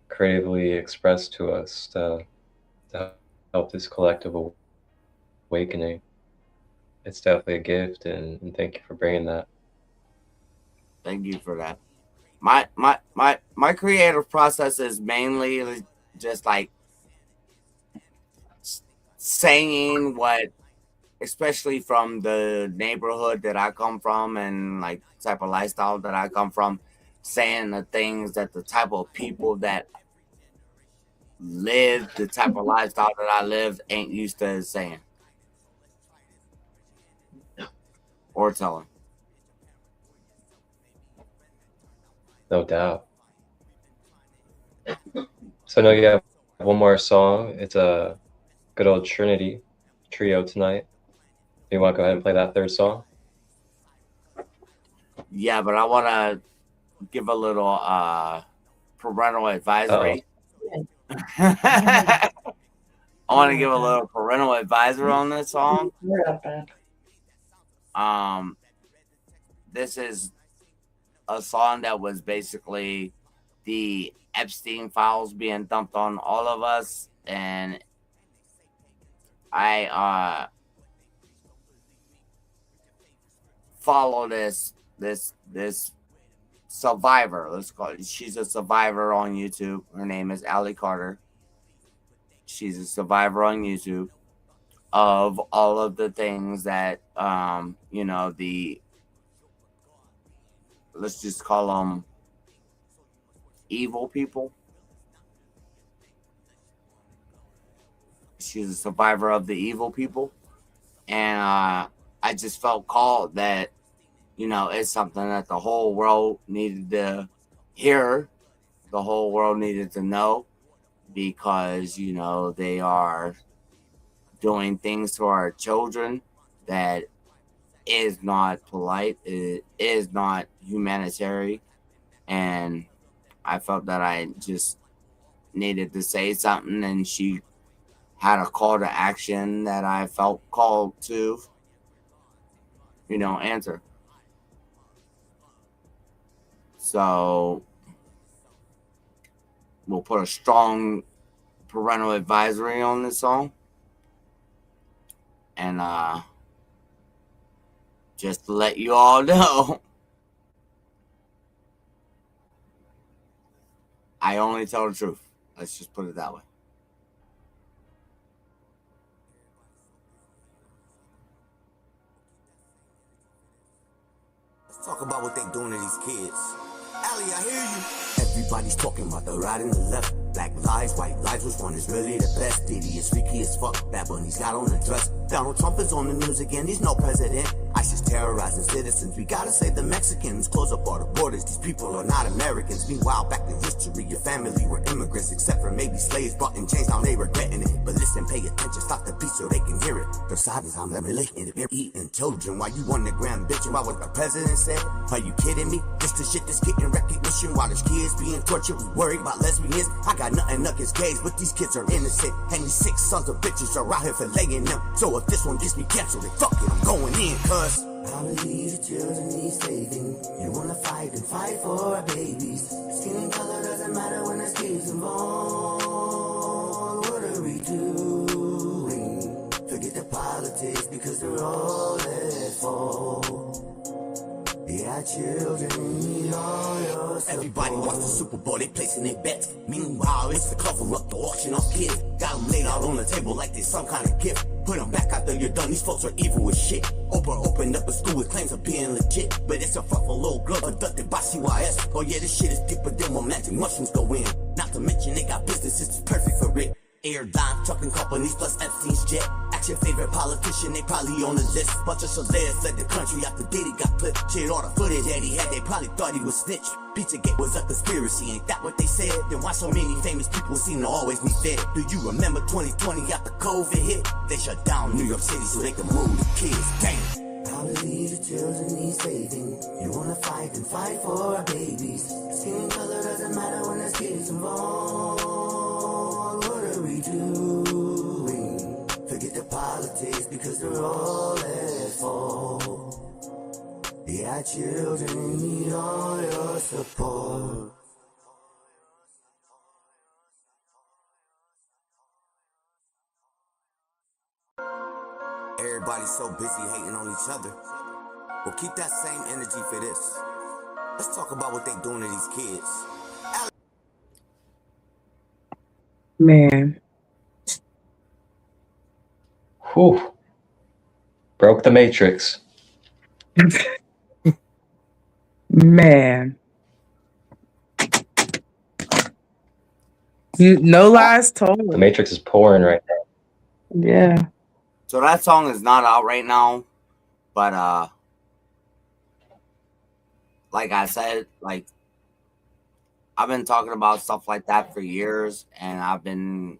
creatively express to us to help this collective awakening. It's definitely a gift, and thank you for bringing that. Thank you for that. My creative process is mainly just like saying what, especially from the neighborhood that I come from and like type of lifestyle that I come from, saying the things that the type of people that live the type of lifestyle that I live ain't used to saying or telling. No doubt. So I know you have one more song. It's a good old Trinity trio tonight. You want to go ahead and play that third song? Yeah, but I want to give a little parental advisory. I want to give a little parental advisory on this song. This is a song that was basically the Epstein files being dumped on all of us, and I follow this survivor. Let's call it. She's a survivor on YouTube. Her name is Allie Carter. She's a survivor on YouTube of all of the things that the, let's just call them evil people. She's a survivor of the evil people, and I just felt called that it's something that the whole world needed to hear, the whole world needed to know, because they are doing things to our children that is not polite, it is not humanitarian, and I felt that I just needed to say something, and she had a call to action that I felt called to answer. So we'll put a strong parental advisory on this song, and just to let you all know, I only tell the truth. Let's just put it that way. Let's talk about what they doing to these kids. Allie, I hear you. Everybody's talking about the right and the left. Black lives, white lives, which one is really the best? Diddy is freaky as fuck, Bad Bunny's got on the dress. Donald Trump is on the news again, he's no president. ISIS terrorizing citizens, we gotta save the Mexicans. Close up all the borders, these people are not Americans. Meanwhile, back in history, your family were immigrants, except for maybe slaves brought in chains, now they regretting it. But listen, pay attention, stop the beat so they can hear it. Their side is I'm relating to eating children. While you on the ground bitching about what the president said? Are you kidding me? This the shit that's getting recognition while there's kids being tortured. We worried about lesbians. I got nothing against gays, but these kids are innocent. And these sick sons of bitches are out here filleting them. So if this one gets me canceled, then fuck it, I'm going in, cuz how many the children need saving? You wanna fight and fight for our babies. Skin color doesn't matter when there's kids involved. What are we doing? Forget the politics because they're all at fault. Yeah, children need all your support. Everybody watch the Super Bowl, they placing their bets. Meanwhile, it's the cover up, the auction off kids. Got them laid out on the table like they some kind of gift. Put them back after you're done, these folks are evil as shit. Oprah opened up a school with claims of being legit, but it's a fruitful little girl abducted by CYS. Oh yeah, this shit is deeper than what magic mushrooms go in. Not to mention they got businesses that's perfect for it. Airline, trucking companies, plus Epstein's jet. Ask your favorite politician, they probably on the list. Bunch of celebs fled the country after Diddy got clipped. Shit, all the footage that he had, they probably thought he was snitch. Pizzagate was a conspiracy, ain't that what they said? Then why so many famous people seem to always be fed? Do you remember 2020 after COVID hit? They shut down New York City so they can move the kids. Damn. How many the children need saving? You wanna fight and fight for our babies. Skin color doesn't matter when there's kids involved. What are we doing? royalties because they're all at fault. Yeah, children need all your support. Everybody's so busy hating on each other. Well, keep that same energy for this. Let's talk about what they doing to these kids. Man. Whew. Broke the matrix. Man. No lies told. The matrix is pouring right now. Yeah. So that song is not out right now, but like I said, like I've been talking about stuff like that for years, and I've been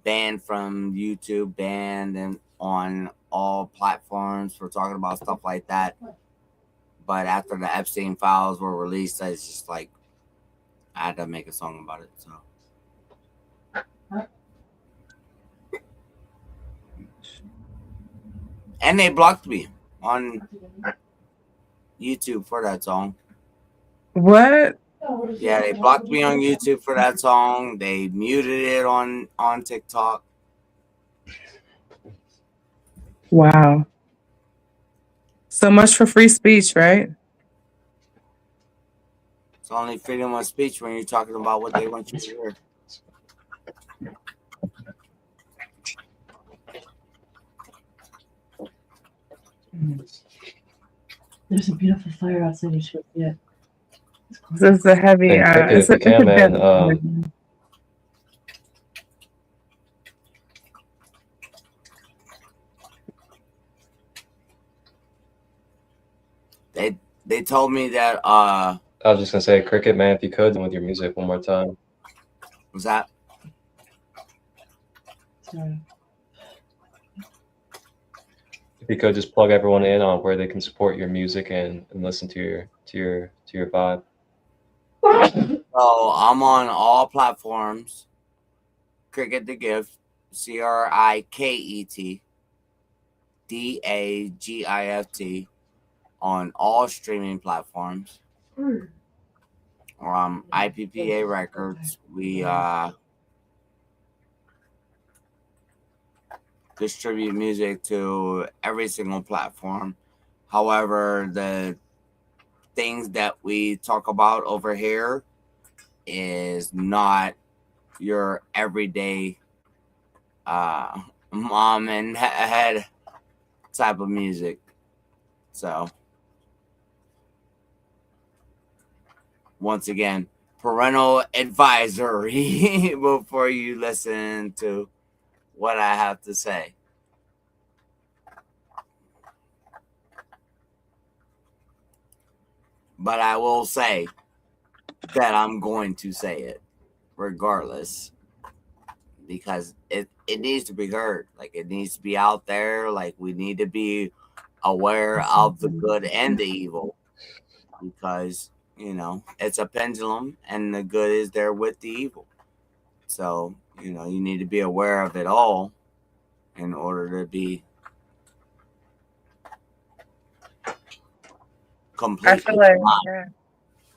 banned from YouTube, banned and on all platforms for talking about stuff like that. But after the Epstein files were released, it's just like I had to make a song about it. So. And they blocked me on YouTube for that song. What? Yeah, they blocked me on YouTube for that song. They muted it on TikTok. Wow. So much for free speech, right? It's only freedom of speech when you're talking about what they want you to hear. There's a beautiful fire outside. You should see it. This is a heavy. Hey, Cricket, It's if you can, man. They told me that I was just gonna say, Cricket, man, if you could, with your music one more time. Was that? Sorry. If you could just plug everyone in on where they can support your music and listen to your vibe. So I'm on all platforms. Cricket the Gift, CRIKET, DAGIFT, on all streaming platforms. Or IPPA Records. We distribute music to every single platform. However, the things that we talk about over here is not your everyday mom and dad type of music. So once again, parental advisory before you listen to what I have to say. But I will say that I'm going to say it regardless, because it needs to be heard. Like, it needs to be out there. Like, we need to be aware of the good and the evil, because, you know, it's a pendulum and the good is there with the evil. So, you know, you need to be aware of it all in order to be completely. I feel like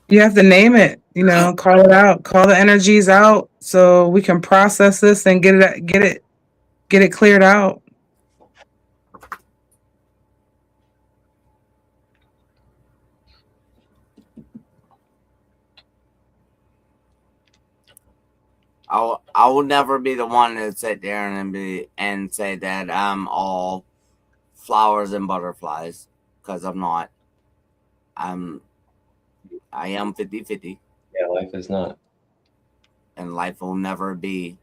you have to name it, you know, call it out, call the energies out so we can process this and get it cleared out. I will never be the one to sit there and say that I'm all flowers and butterflies, because I'm not. I am 50-50. Yeah, life is not. And life will never be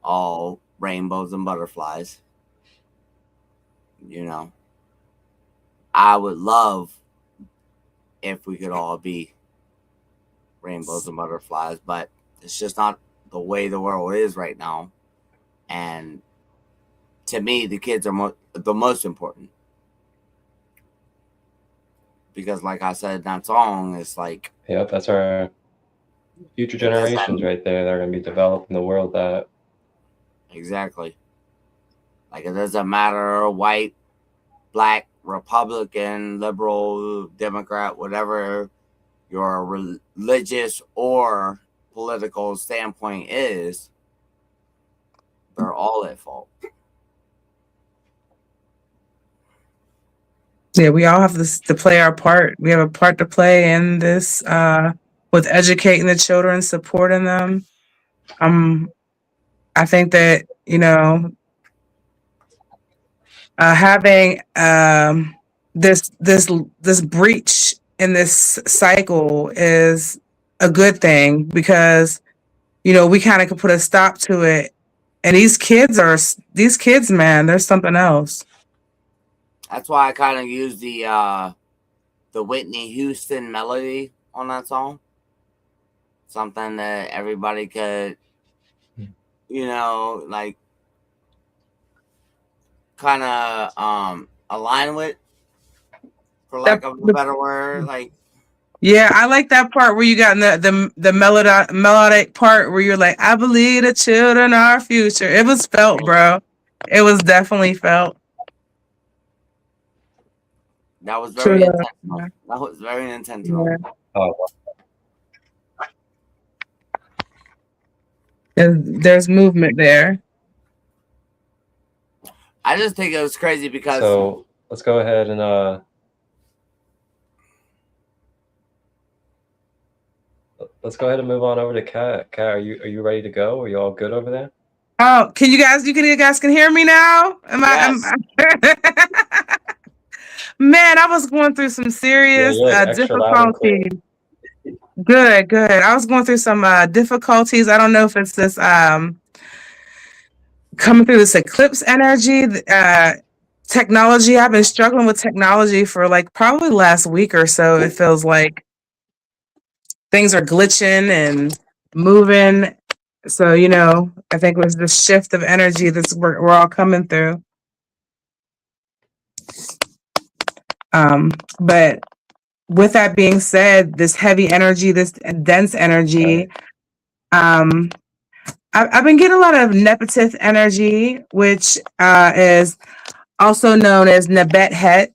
all rainbows and butterflies. You know, I would love if we could all be rainbows and butterflies, but it's just not the way the world is right now. And to me, the kids are the most important, because, like I said in that song, it's like, yep, that's our future generations right there that are going to be developing the world that. Exactly. Like it doesn't matter white, black, Republican, liberal, Democrat, whatever your religious or political standpoint is, they're all at fault. Yeah, we all have to play our part. We have a part to play in this with educating the children, supporting them. I think that, having this breach in this cycle is a good thing because we kind of could put a stop to it. And these kids, man, there's something else. That's why I kind of use the Whitney Houston melody on that song. Something that everybody could, like kind of align with, for lack of a better word. Like, yeah, I like that part where you got in the melodic part where you're like, I believe the children are our future. It was felt, bro. It was definitely felt. That was very intentional. That was very intentional. Yeah. Oh, There's movement there. I just think it was crazy because. So let's go ahead and let's go ahead and move on over to Kat. Kat, are you ready to go? Are you all good over there? Oh, you guys can hear me now? Man, I was going through some serious difficulties. Good. I was going through some difficulties. I don't know if it's this coming through this eclipse energy, technology. I've been struggling with technology for like probably the last week or so. It feels like things are glitching and moving. So, I think it was the shift of energy that we're all coming through. But with that being said, this heavy energy, this dense energy, I've been getting a lot of Nepetith energy, which is also known as Nebet Het.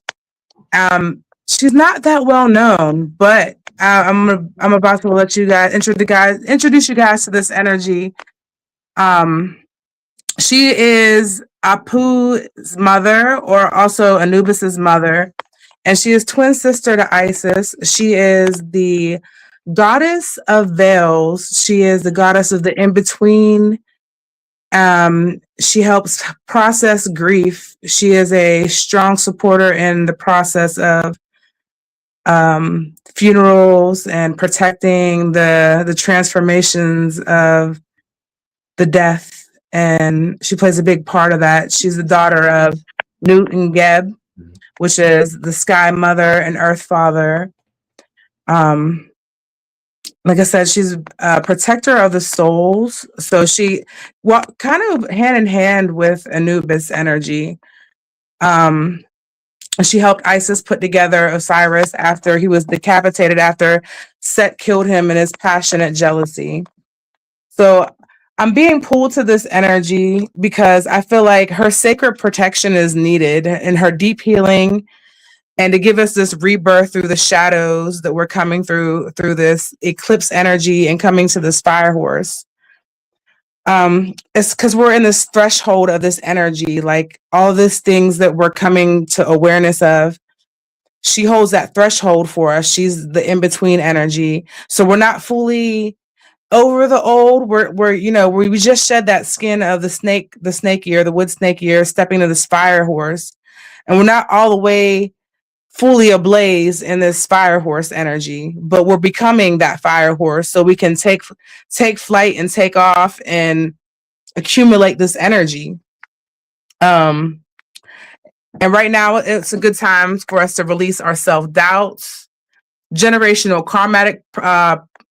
She's not that well known, but I'm about to let you guys introduce you guys to this energy. She is Apu's mother, or also Anubis's mother, and she is twin sister to Isis. She is the goddess of veils. She is the goddess of the in-between. She helps process grief. She is a strong supporter in the process of funerals and protecting the transformations of the death. And she plays a big part of that. She's the daughter of Nut and Geb, which is the sky mother and earth father. Like I said, she's a protector of the souls. So she kind of hand in hand with Anubis energy. She helped Isis put together Osiris after he was decapitated, after Set killed him in his passionate jealousy. So I'm being pulled to this energy because I feel like her sacred protection is needed in her deep healing, and to give us this rebirth through the shadows that we're coming through this eclipse energy and coming to this fire horse. It's because we're in this threshold of this energy, like all these things that we're coming to awareness of. She holds that threshold for us. She's the in-between energy. So we're not fully over the old. We just shed that skin of the snake ear, the wood snake ear, stepping to this fire horse. And we're not all the way fully ablaze in this fire horse energy, but we're becoming that fire horse so we can take flight and take off and accumulate this energy. And right now it's a good time for us to release our self-doubts, generational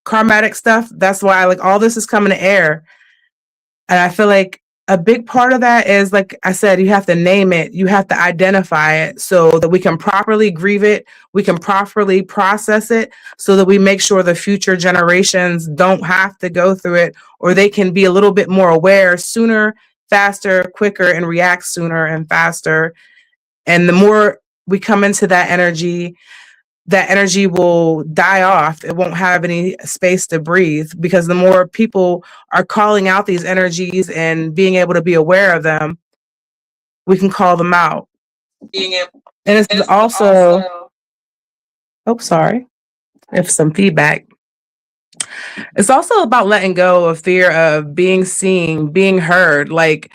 karmatic stuff. That's why like all this is coming to air. And I feel like a big part of that is, like I said, you have to name it, you have to identify it so that we can properly grieve it, we can properly process it, so that we make sure the future generations don't have to go through it, or they can be a little bit more aware sooner faster, quicker, and react sooner and faster. And the more we come into that energy will die off. It won't have any space to breathe, because the more people are calling out these energies and being able to be aware of them, we can call them out. And it's also, oh, sorry, if some feedback. It's also about letting go of fear of being seen, being heard, like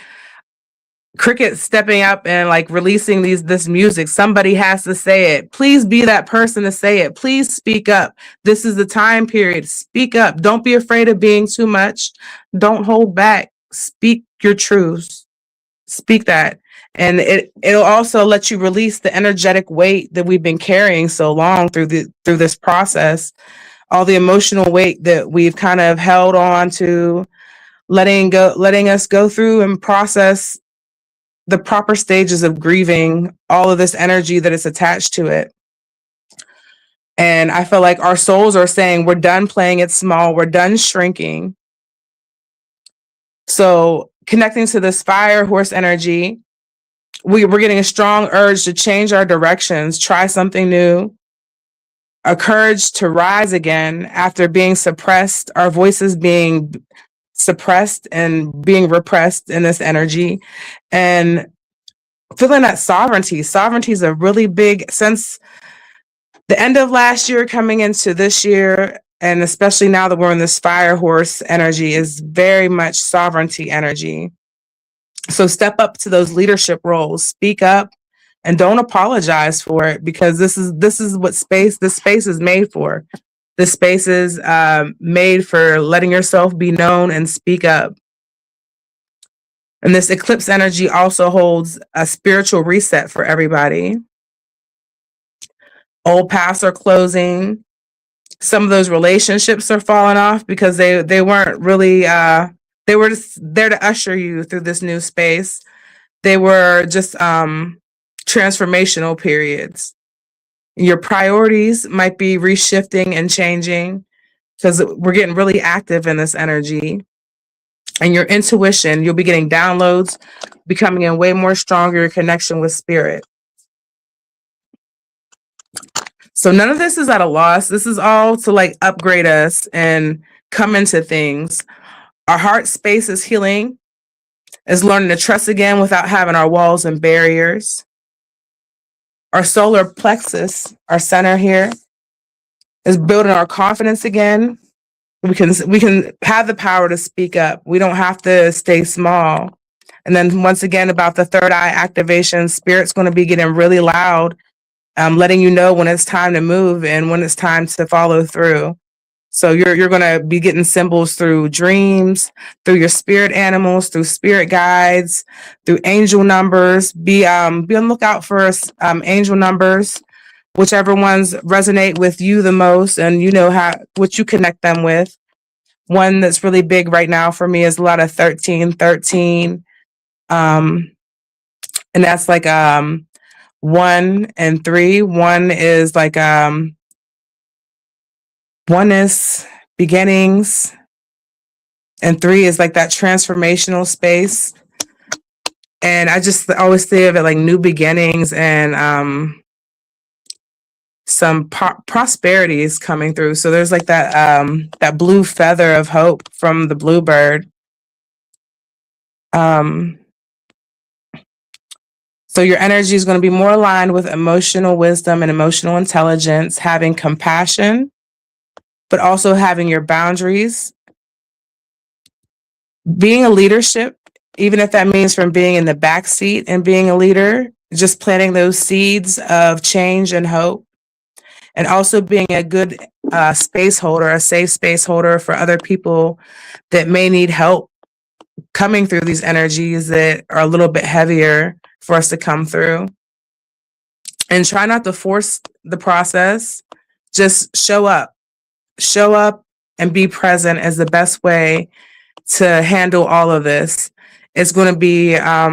Cricket stepping up and like releasing this music. Somebody has to say it. Please be that person to say it. Please speak up. This is the time period. Speak up. Don't be afraid of being too much. Don't hold back. Speak your truths. Speak that. And it'll also let you release the energetic weight that we've been carrying so long through this process. All the emotional weight that we've kind of held on to, letting us go through and process the proper stages of grieving all of this energy that is attached to it. And I feel like our souls are saying, we're done playing it small. We're done shrinking. So connecting to this fire horse energy, we're getting a strong urge to change our directions, try something new, a courage to rise again after being suppressed, our voices being suppressed and being repressed in this energy, and feeling that sovereignty. Sovereignty is a really big, since the end of last year coming into this year, and especially now that we're in this fire horse energy, is very much sovereignty energy. So step up to those leadership roles, speak up, and don't apologize for it, because this is what this space is made for. This space is made for letting yourself be known and speak up. And this eclipse energy also holds a spiritual reset for everybody. Old paths are closing. Some of those relationships are falling off because they weren't really, they were just there to usher you through this new space. They were just transformational periods. Your priorities might be reshifting and changing, because we're getting really active in this energy. And your intuition, you'll be getting downloads, becoming in way more stronger connection with spirit. So none of this is at a loss. This is all to like upgrade us and come into things. Our heart space is healing, is learning to trust again without having our walls and barriers. Our solar plexus, our center here, is building our confidence again. We can have the power to speak up. We don't have to stay small. And then once again, about the third eye activation, spirit's going to be getting really loud, letting you know when it's time to move and when it's time to follow through. So you're going to be getting symbols through dreams, through your spirit animals, through spirit guides, through angel numbers. Be on the lookout for angel numbers, whichever ones resonate with you the most, and you know what you connect them with. One that's really big right now for me is a lot of 1313. And that's like 1 and 3. One is like one is beginnings, and 3 is like that transformational space. And I just always think of it like new beginnings, and some prosperity is coming through. So there's like that blue feather of hope from the bluebird. So your energy is going to be more aligned with emotional wisdom and emotional intelligence, having compassion, but also having your boundaries. Being a leadership, even if that means from being in the back seat and being a leader, just planting those seeds of change and hope. And also being a good space holder, a safe space holder for other people that may need help coming through these energies that are a little bit heavier for us to come through. And try not to force the process. Just show up. Show up and be present is the best way to handle all of this. It's going to be a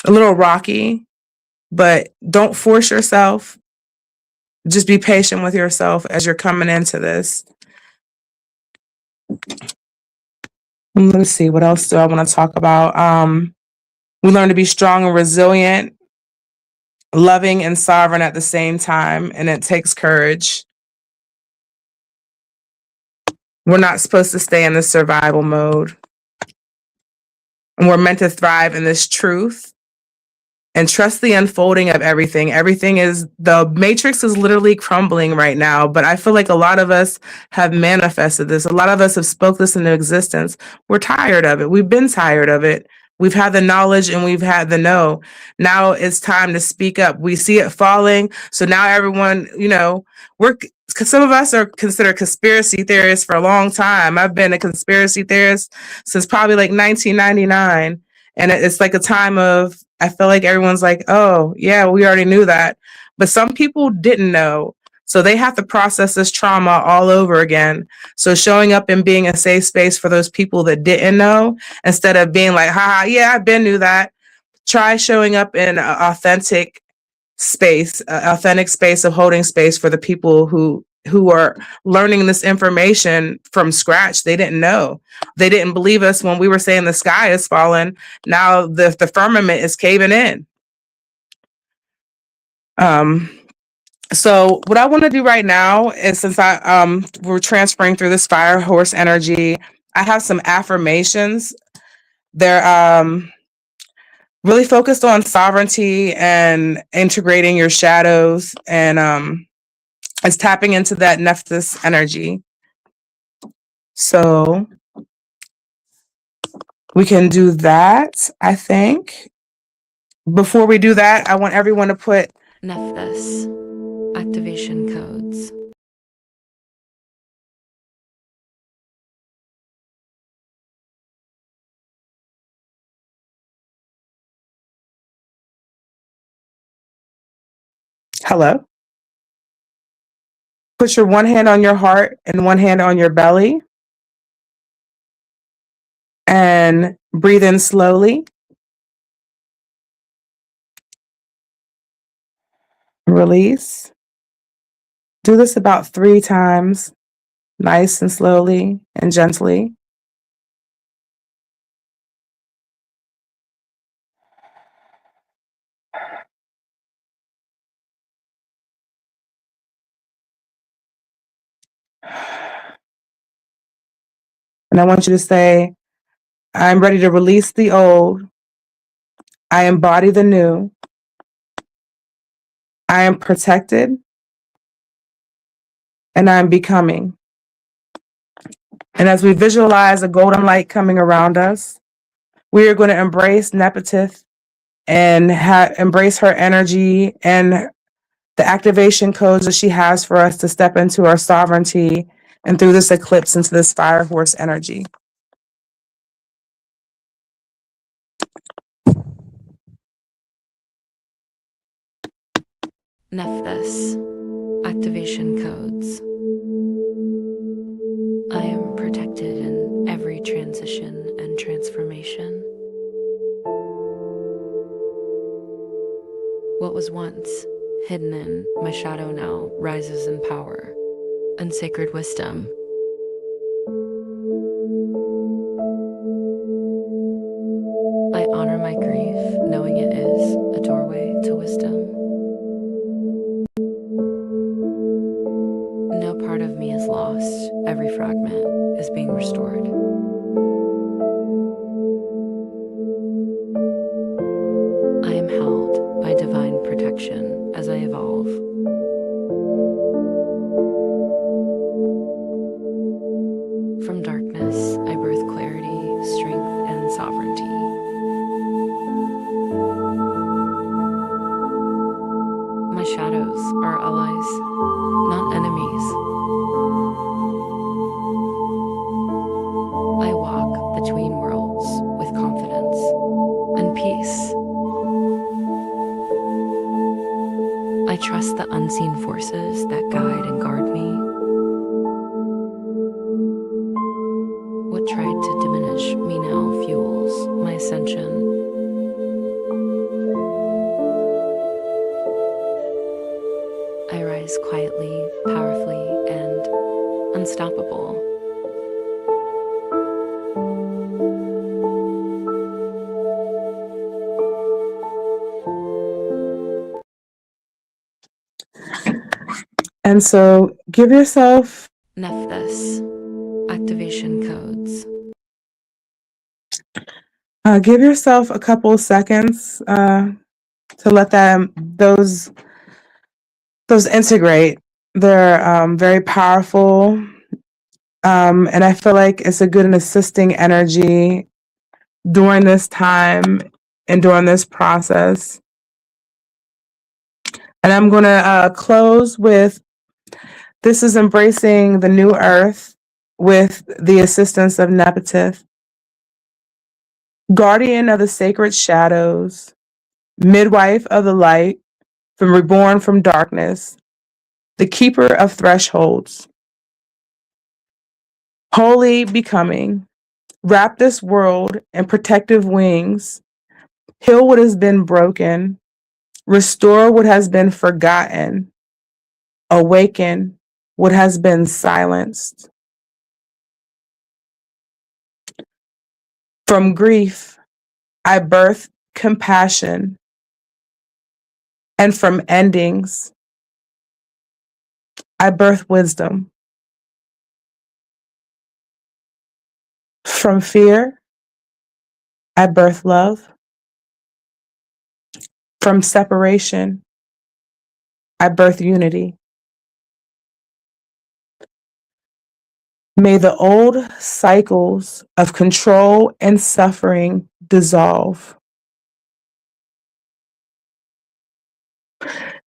little rocky, but don't force yourself. Just be patient with yourself as you're coming into this. Let's see, what else do I want to talk about? We learn to be strong and resilient, loving and sovereign at the same time, and it takes courage. We're not supposed to stay in the survival mode. And we're meant to thrive in this truth and trust the unfolding of everything. The matrix is literally crumbling right now, but I feel like a lot of us have manifested this. A lot of us have spoke this into existence. We're tired of it. We've been tired of it. We've had the knowledge and we've had the know. Now it's time to speak up. We see it falling. So now everyone, because some of us are considered conspiracy theorists for a long time. I've been a conspiracy theorist since probably like 1999. And it's like a time of, I feel like everyone's like, oh, yeah, we already knew that. But some people didn't know. So they have to process this trauma all over again. So showing up and being a safe space for those people that didn't know, instead of being like, haha, yeah, I've been knew that. Try showing up in an authentic space of holding space for the people who are learning this information from scratch. They didn't know. They didn't believe us when we were saying the sky is falling. Now the firmament is caving in. So what I want to do right now is, since we're transferring through this fire horse energy, I have some affirmations. They're really focused on sovereignty and integrating your shadows, and it's tapping into that Nephthys energy. So we can do that, I think. Before we do that, I want everyone to put Nephthys activation codes. hello. Put your one hand on your heart and one hand on your belly. And breathe in slowly. Release. Do this about 3 times, nice and slowly and gently. And I want you to say, I'm ready to release the old. I embody the new. I am protected. And I'm becoming. And as we visualize a golden light coming around us, we are going to embrace Nephthys and embrace her energy and the activation codes that she has for us to step into our sovereignty and through this eclipse into this fire horse energy. Nephthys activation codes. I am protected in every transition and transformation. What was once hidden in my shadow now rises in power and sacred wisdom. I honor my grief, knowing it is a doorway to wisdom. No part of me is lost. Every fragment is being restored. I am held by divine protection as I evolve. From darkness, I birth clarity, strength, and sovereignty. My shadows are allies, not enemies. I walk between worlds with confidence and peace. I trust the unseen forces that guide and guard me. What tried to diminish me now fuels my ascension. I rise quietly, powerfully, and unstoppable. And so give yourself Nephthys. Activation codes. give yourself a couple of seconds to let those integrate. They're very powerful, and I feel like it's a good and assisting energy during this time and during this process. And I'm going to close with, this is embracing the new earth with the assistance of Nepentith, guardian of the sacred shadows, midwife of the light, from reborn from darkness, the keeper of thresholds, holy becoming, wrap this world in protective wings, heal what has been broken, restore what has been forgotten, awaken what has been silenced. From grief, I birth compassion, and from endings, I birth wisdom. From fear, I birth love. From separation, I birth unity. May the old cycles of control and suffering dissolve.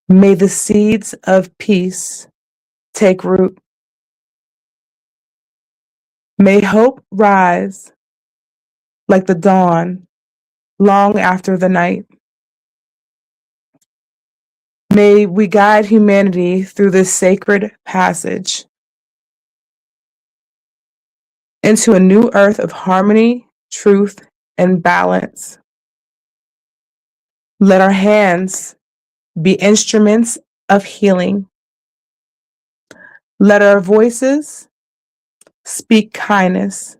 May the seeds of peace take root. May hope rise like the dawn long after the night. May we guide humanity through this sacred passage into a new earth of harmony, truth, and balance. Let our hands be instruments of healing. Let our voices speak kindness.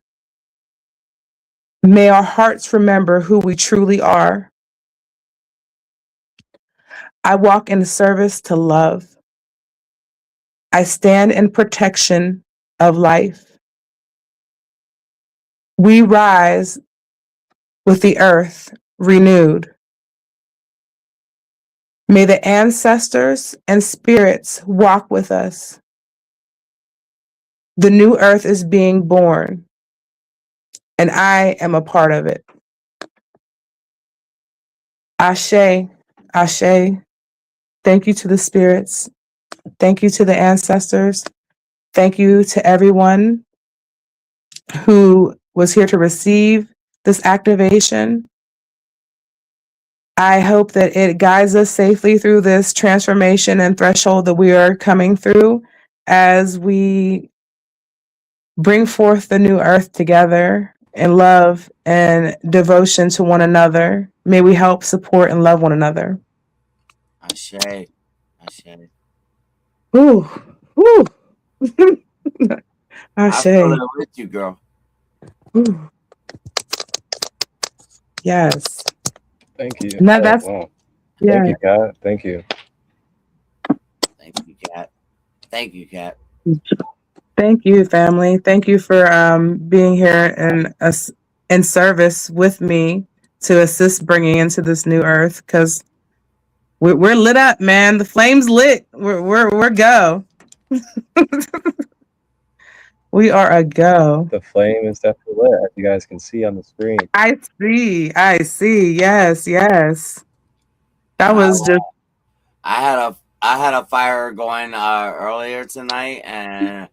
May our hearts remember who we truly are. I walk in service to love. I stand in protection of life. We rise with the earth renewed. May the ancestors and spirits walk with us. The new earth is being born, and I am a part of it. Ashe, Ashe. Thank you to the spirits. Thank you to the ancestors. Thank you to everyone who was here to receive this activation. I hope that it guides us safely through this transformation and threshold that we are coming through as we bring forth the new earth together in love and devotion to one another. May we help support and love one another. Ashe. Ashe. Ooh, ooh. I Ashe. feel it with you, girl. Ooh. Yes. Thank you. No, that's wow. yeah. Thank you, Kat. Thank you. Thank you, Kat. Thank you, Kat. Thank you, family. Thank you for being here and in service with me to assist bringing into this new earth, because we're lit up, man. The flame's lit. We're go. We are a go. The flame is definitely lit, as you guys can see on the screen. I see. Yes. That was just. I had a fire going earlier tonight, and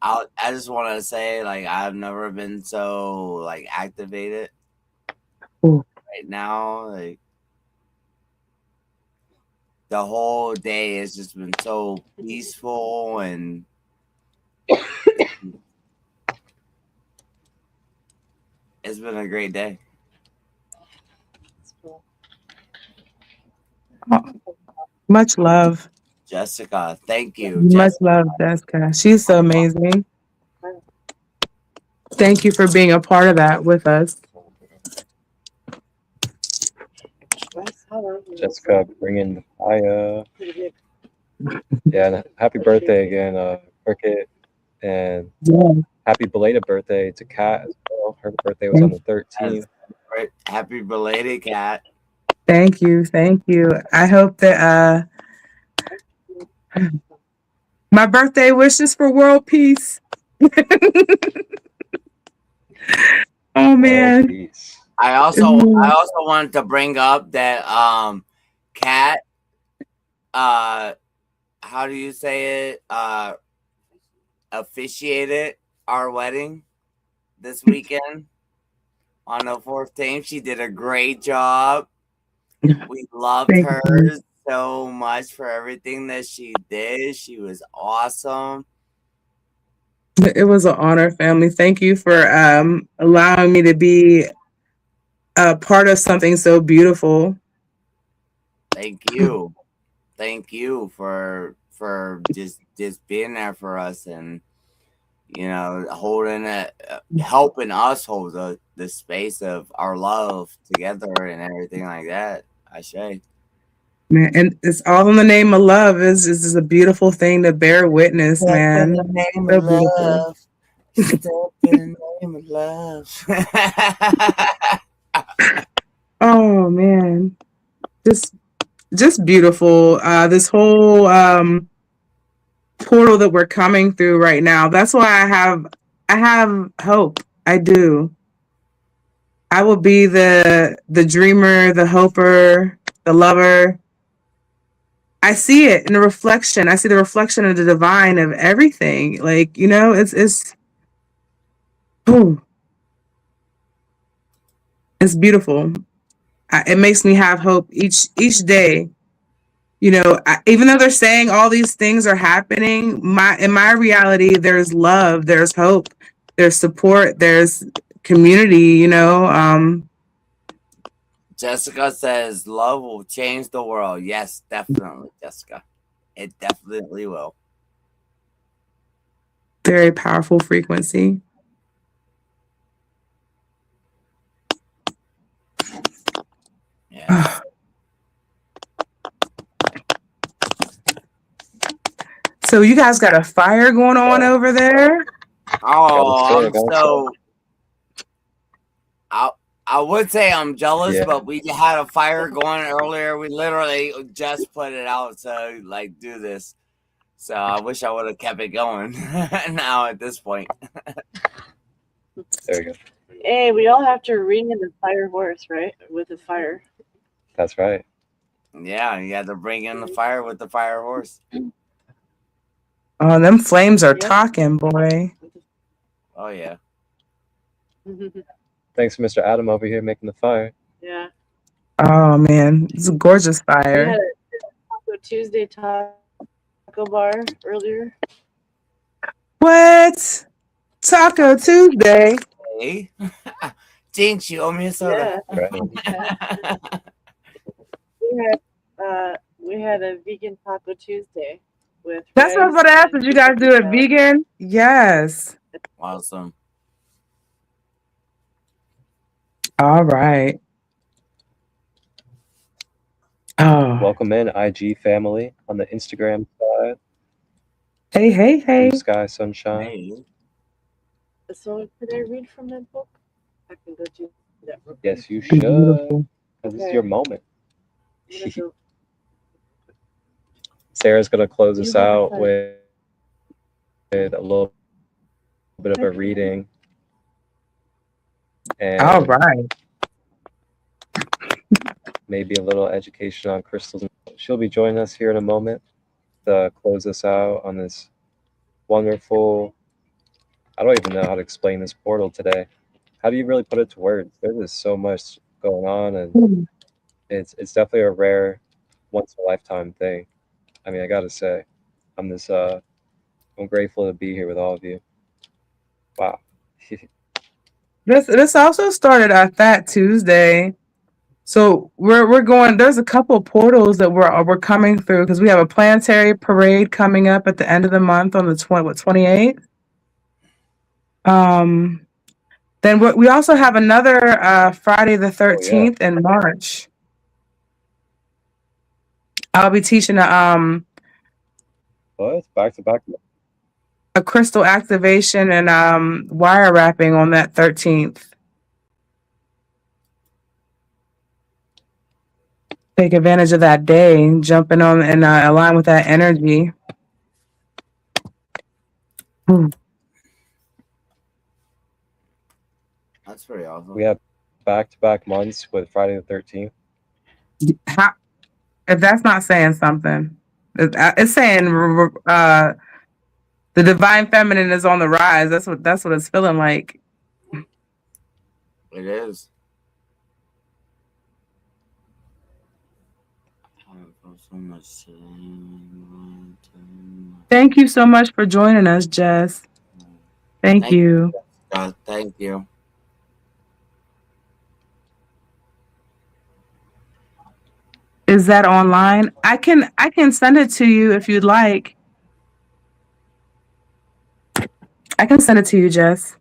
I just want to say, like, I've never been so like activated. Ooh. Right now. Like, the whole day has just been so peaceful, and it's been a great day. Oh, much love, Jessica. Thank you. Much love, Jessica. She's so amazing. Thank you for being a part of that with us. Jessica, bring in the fire. Yeah, and happy birthday again, Cricket, and Yeah, happy belated birthday to Kat as well. Her birthday was on thank, the 13th. Right. Happy belated, Cat. thank you, thank you. I hope that my birthday wishes for world peace. Oh World man. peace. I also wanted to bring up that Cat, how do you say it? Officiated our wedding this weekend on the 14th. She did a great job. We loved Thank her you. so much for everything that she did. She was awesome. It was an honor, family. Thank you for allowing me to be a part of something so beautiful. Thank you. Thank you for just being there for us and holding it, helping us hold the space of our love together and everything like that. I say. Man, and it's all in the name of love. Is a beautiful thing to bear witness, Step in man. the name So of beautiful. love. Step in the name of love. Oh man, just beautiful. This whole portal that we're coming through right now. That's why I have hope. I do. I will be the dreamer, the hoper, the lover. I see it in the reflection. I see the reflection of the divine of everything. Like, oh, it's beautiful. It makes me have hope each day. Even though they're saying all these things are happening, in my reality, there's love, there's hope, there's support, there's community. Jessica says love will change the world. Yes, definitely, Jessica. It definitely will. Very powerful frequency. Yes. So you guys got a fire going on over there? Oh, I'm so. I would say I'm jealous, but we had a fire going earlier. We literally just put it out to do this. So I wish I would have kept it going now at this point. There you go. Hey, we all have to ring in the fire horse, right? With the fire. That's right. Yeah, you had to bring in the fire with the fire horse. Oh, them flames are talking, boy. Oh, yeah. Thanks, Mr. Adam over here making the fire. Yeah. Oh, man. It's a gorgeous fire. We had a Taco Tuesday taco bar earlier. What? Taco Tuesday? Hey. Jinx, you owe me a soda. Yeah. We had a vegan Taco Tuesday with. That's what I was about to ask. Did you guys do it vegan? Yes. Awesome. All right. Oh. Welcome in, IG family on the Instagram side. Hey. Blue Sky Sunshine. Hey. So could I read from that book? I can go do that. Yes, you should. Because Okay. it's your moment. Sarah's going to close us out with a little bit of a reading. And all right. Maybe a little education on crystals. She'll be joining us here in a moment to close us out on this wonderful, I don't even know how to explain this portal today. How do you really put it to words? There's just so much going on, and it's definitely a rare, once in a lifetime thing. I mean, I gotta say, I'm grateful to be here with all of you. Wow. This also started at that Tuesday. So we're going. There's a couple portals that we're coming through because we have a planetary parade coming up at the end of the month on the 28th. Then we also have another Friday the 13th in March. I'll be teaching What? Back to back. A crystal activation and wire wrapping on that 13th. Take advantage of that day, jumping on and align with that energy. That's pretty awesome. We have back-to-back months with Friday the 13th. If that's not saying something, it's saying the divine feminine is on the rise. That's what it's feeling like. It is. Thank you so much for joining us, Jess. Thank you. Thank you. Is that online? I can send it to you if you'd like. I can send it to you, Jess.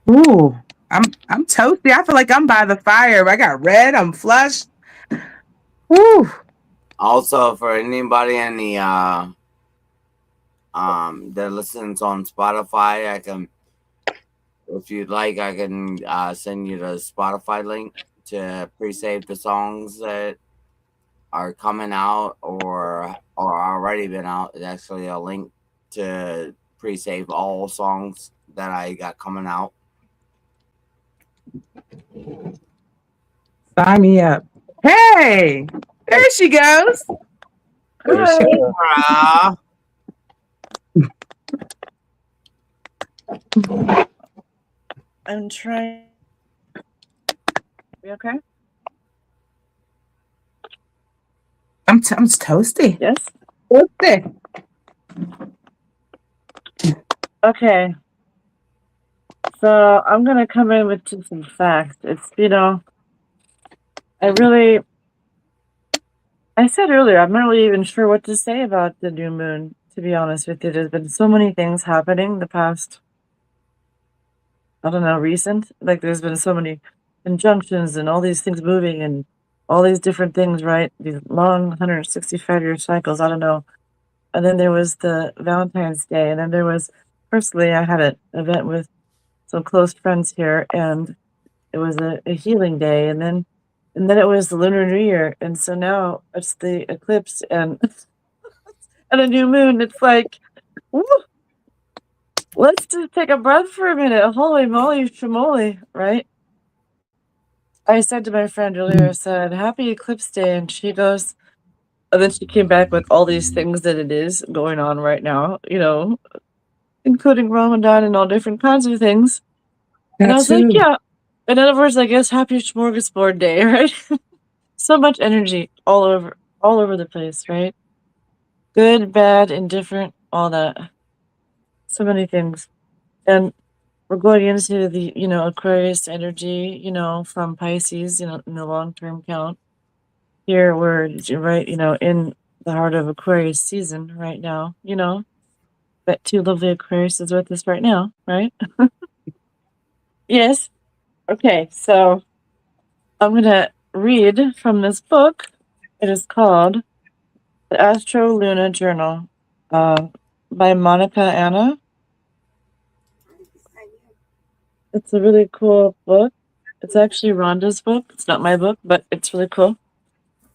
Ooh, I'm toasty. I feel like I'm by the fire. I got red. I'm flushed. Woo. Also, for anybody in the that listens on Spotify, I can, if you'd like, I can send you the Spotify link to pre-save the songs that are coming out or already been out. It's actually a link to pre-save all songs that I got coming out. Sign me up. Hey, there she goes. Hi. I'm trying. You okay? I'm toasty. Yes. Toasty. Okay. So I'm gonna come in with just some facts. It's I said earlier, I'm not really even sure what to say about the new moon, to be honest with you. There's been so many things happening the past, I don't know, recent. Like there's been so many conjunctions and all these things moving and all these different things, right? These long 165-year cycles, I don't know. And then there was the Valentine's Day, and then there was, personally, I had an event with some close friends here, and it was a healing day, and then it was the Lunar New Year, and so now it's the eclipse and and a new moon. It's like, woo, let's just take a breath for a minute. Holy moly, shamoly, right? I said to my friend earlier, I said, "Happy Eclipse Day," and she goes, and then she came back with all these things that it is going on right now, including Ramadan and all different kinds of things. And I was like, yeah. In other words, I guess happy smorgasbord day, right? So much energy all over the place, right? Good, bad, indifferent, all that. So many things. And we're going into the, Aquarius energy, from Pisces, in the long-term count. Here we're right, in the heart of Aquarius season right now, But two lovely Aquarius is with us right now, right? Yes. Okay, so I'm going to read from this book. It is called The Astro Luna Journal by Monica Anna. It's a really cool book. It's actually Rhonda's book. It's not my book, but it's really cool.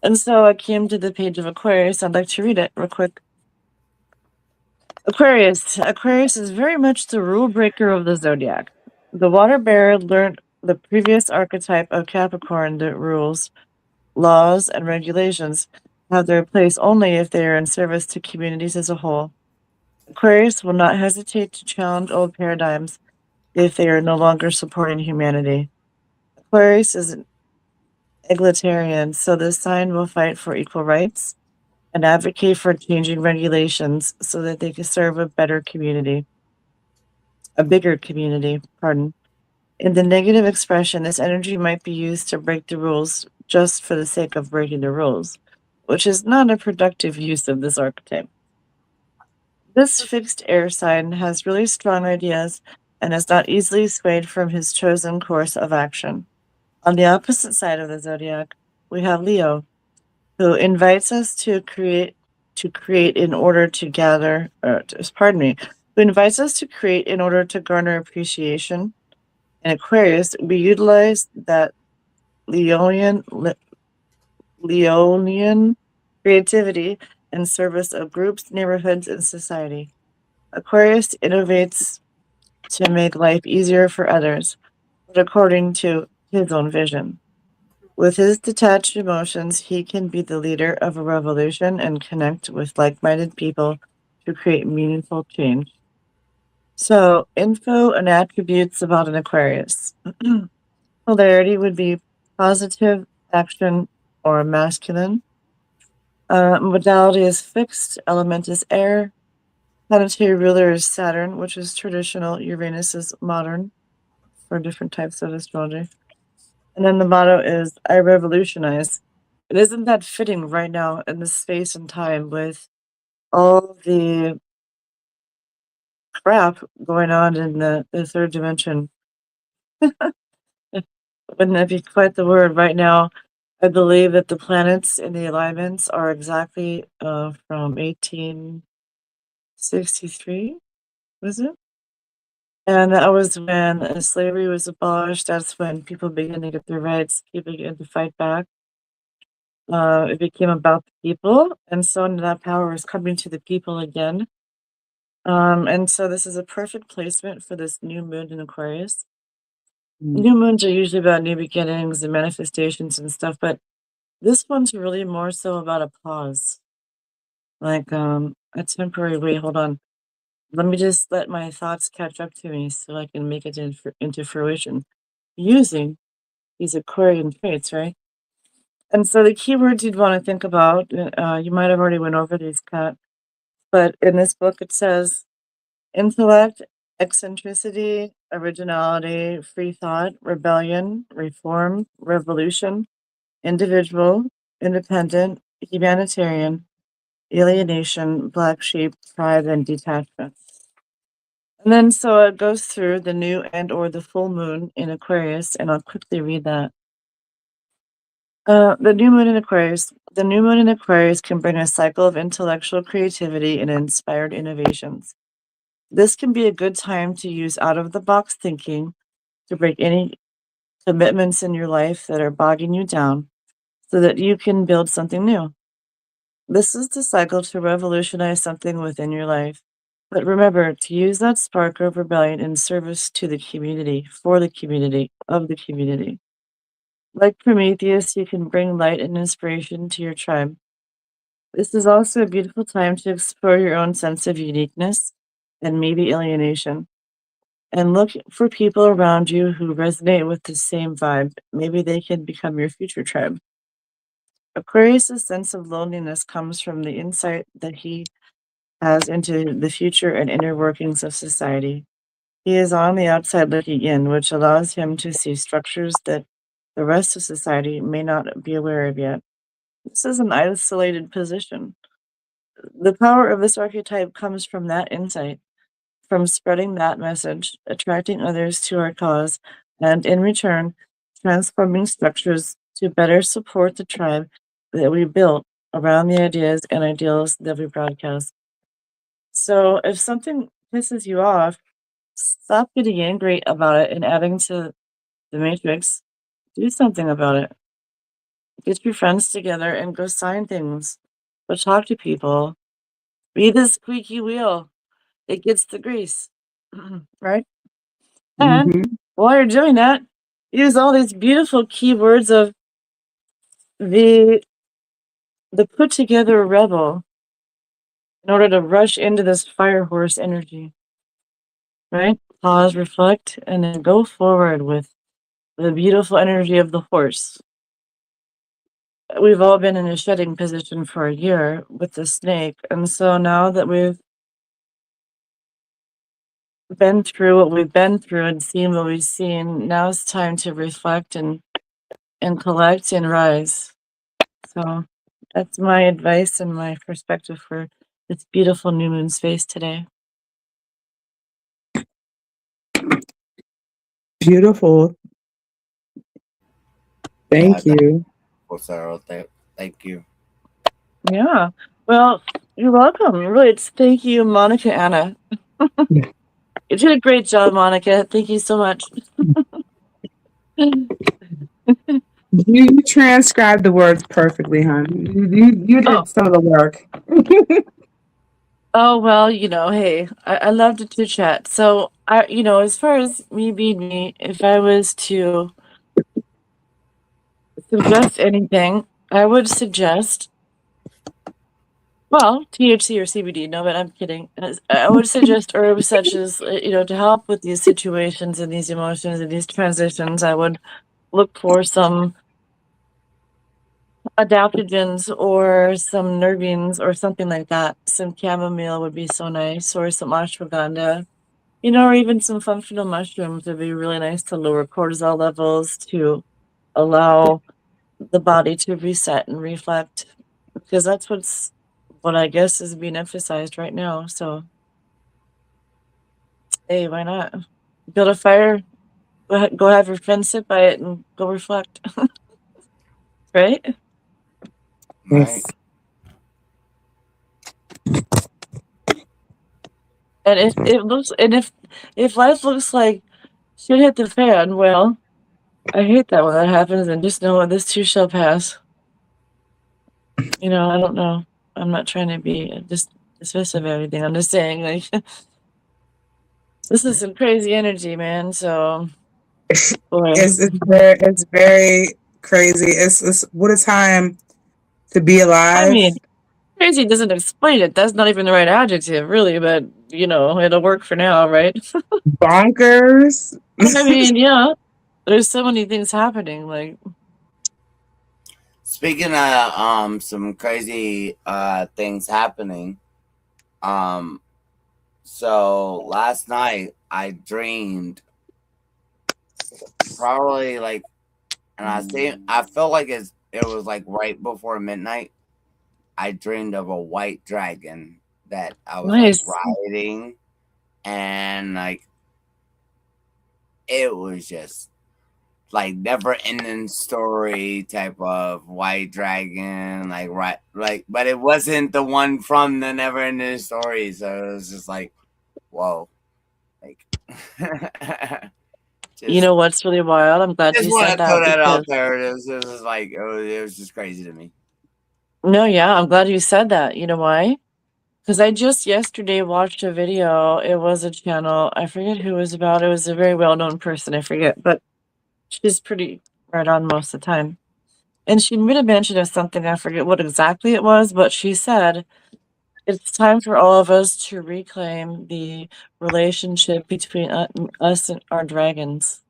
And so I came to the page of Aquarius. I'd like to read it real quick. Aquarius. Aquarius is very much the rule breaker of the zodiac. The water bearer learned the previous archetype of Capricorn that rules, laws, and regulations have their place only if they are in service to communities as a whole. Aquarius will not hesitate to challenge old paradigms if they are no longer supporting humanity. Aquarius is an egalitarian, so this sign will fight for equal rights and advocate for changing regulations so that they can serve a bigger community, pardon. In the negative expression, this energy might be used to break the rules just for the sake of breaking the rules, which is not a productive use of this archetype. This fixed air sign has really strong ideas and is not easily swayed from his chosen course of action. On the opposite side of the zodiac, we have Leo, who invites us to create in order to gather, who invites us to create in order to garner appreciation. In Aquarius, we utilize that Leonian creativity in service of groups, neighborhoods, and society. Aquarius innovates to make life easier for others, but according to his own vision. With his detached emotions, he can be the leader of a revolution and connect with like-minded people to create meaningful change. So, info and attributes about an Aquarius. Polarity would be positive, action, or masculine. Modality is fixed, element is air. Planetary ruler is Saturn, which is traditional. Uranus is modern for different types of astrology. And then the motto is, I revolutionize. It isn't that fitting right now in the space and time with all the crap going on in the third dimension. Wouldn't that be quite the word right now? I believe that the planets in the alignments are exactly from 1863, was it? And that was when slavery was abolished. That's when people began to get their rights, people began to fight back. It became about the people, and so that power is coming to the people again. And so this is a perfect placement for this new moon in Aquarius. New moons are usually about new beginnings and manifestations and stuff, but this one's really more so about a pause. Like a temporary wait, hold on. Let me just let my thoughts catch up to me so I can make it into fruition using these Aquarian traits, right? And so the keywords you'd want to think about, you might have already went over these, Kat, but in this book it says intellect, eccentricity, originality, free thought, rebellion, reform, revolution, individual, independent, humanitarian, alienation, black sheep, pride, and detachment. And then so it goes through the new and or the full moon in Aquarius, and I'll quickly read that. The new moon in Aquarius. The new moon in Aquarius can bring a cycle of intellectual creativity and inspired innovations. This can be a good time to use out-of-the-box thinking to break any commitments in your life that are bogging you down so that you can build something new. This is the cycle to revolutionize something within your life. But remember to use that spark of rebellion in service to the community, for the community, of the community. Like Prometheus, you can bring light and inspiration to your tribe. This is also a beautiful time to explore your own sense of uniqueness and maybe alienation. And look for people around you who resonate with the same vibe. Maybe they can become your future tribe. Aquarius' sense of loneliness comes from the insight that he has into the future and inner workings of society. He is on the outside looking in, which allows him to see structures that the rest of society may not be aware of yet. This is an isolated position. The power of this archetype comes from that insight, from spreading that message, attracting others to our cause, and in return, transforming structures to better support the tribe that we built around the ideas and ideals that we broadcast. So if something pisses you off, stop getting angry about it and adding to the matrix. Do something about it. Get your friends together and go sign things. Go talk to people. Be the squeaky wheel. It gets the grease. Right? And while you're doing that, use all these beautiful keywords of the put together rebel in order to rush into this fire horse energy. Right? Pause, reflect, and then go forward with the beautiful energy of the horse. We've all been in a shedding position for a year with the snake. And so now that we've been through what we've been through and seen what we've seen, now it's time to reflect and collect and rise. So that's my advice and my perspective for this beautiful new moon space today. Beautiful. Thank you. Sarah. Thank you. Yeah. Well, you're welcome. Really, it's thank you, Monica Anna. You did a great job, Monica. Thank you so much. You transcribed the words perfectly, hon. You did some of the work. Oh, well, hey, I love to chit chat. So, as far as me being me, if I was to suggest anything, I would suggest, well, THC or CBD. No, but I'm kidding. I would suggest herbs such as, to help with these situations and these emotions and these transitions. I would look for some adaptogens or some nervines or something like that. Some chamomile would be so nice, or some ashwagandha. Or even some functional mushrooms would be really nice to lower cortisol levels, to allow the body to reset and reflect, because that's what I guess is being emphasized right now. So, hey, why not? Build a fire, go have your friends sit by it and go reflect. Right? Right. And if life looks like shit hit the fan, well, I hate that when that happens, and just know this too shall pass. I don't know. I'm not trying to be just dismissive of everything. I'm just saying, like, this is some crazy energy, man. So, boy. It's very crazy. It's what a time to be alive. I mean, crazy doesn't explain it. That's not even the right adjective, really, but, it'll work for now, right? Bonkers. I mean, yeah. There's so many things happening, like. Speaking of some crazy things happening, so last night I dreamed probably like, and I felt like it was like right before midnight. I dreamed of a white dragon that I was Nice. like riding, and like it was just like never ending story type of white dragon, but it wasn't the one from the never ending story. So it was just like, whoa, like. You know what's really wild? I'm glad Just you want said to throw that that out because there. It was like it was just crazy to me. no, yeah, I'm glad you said that. You know why? Because I just yesterday watched a video. It was a channel. I forget who it was about. It was a very well-known person. I forget, but she's pretty right on most of the time. And she made a mention of something. I forget what exactly it was, but she said it's time for all of us to reclaim the relationship between us and our dragons.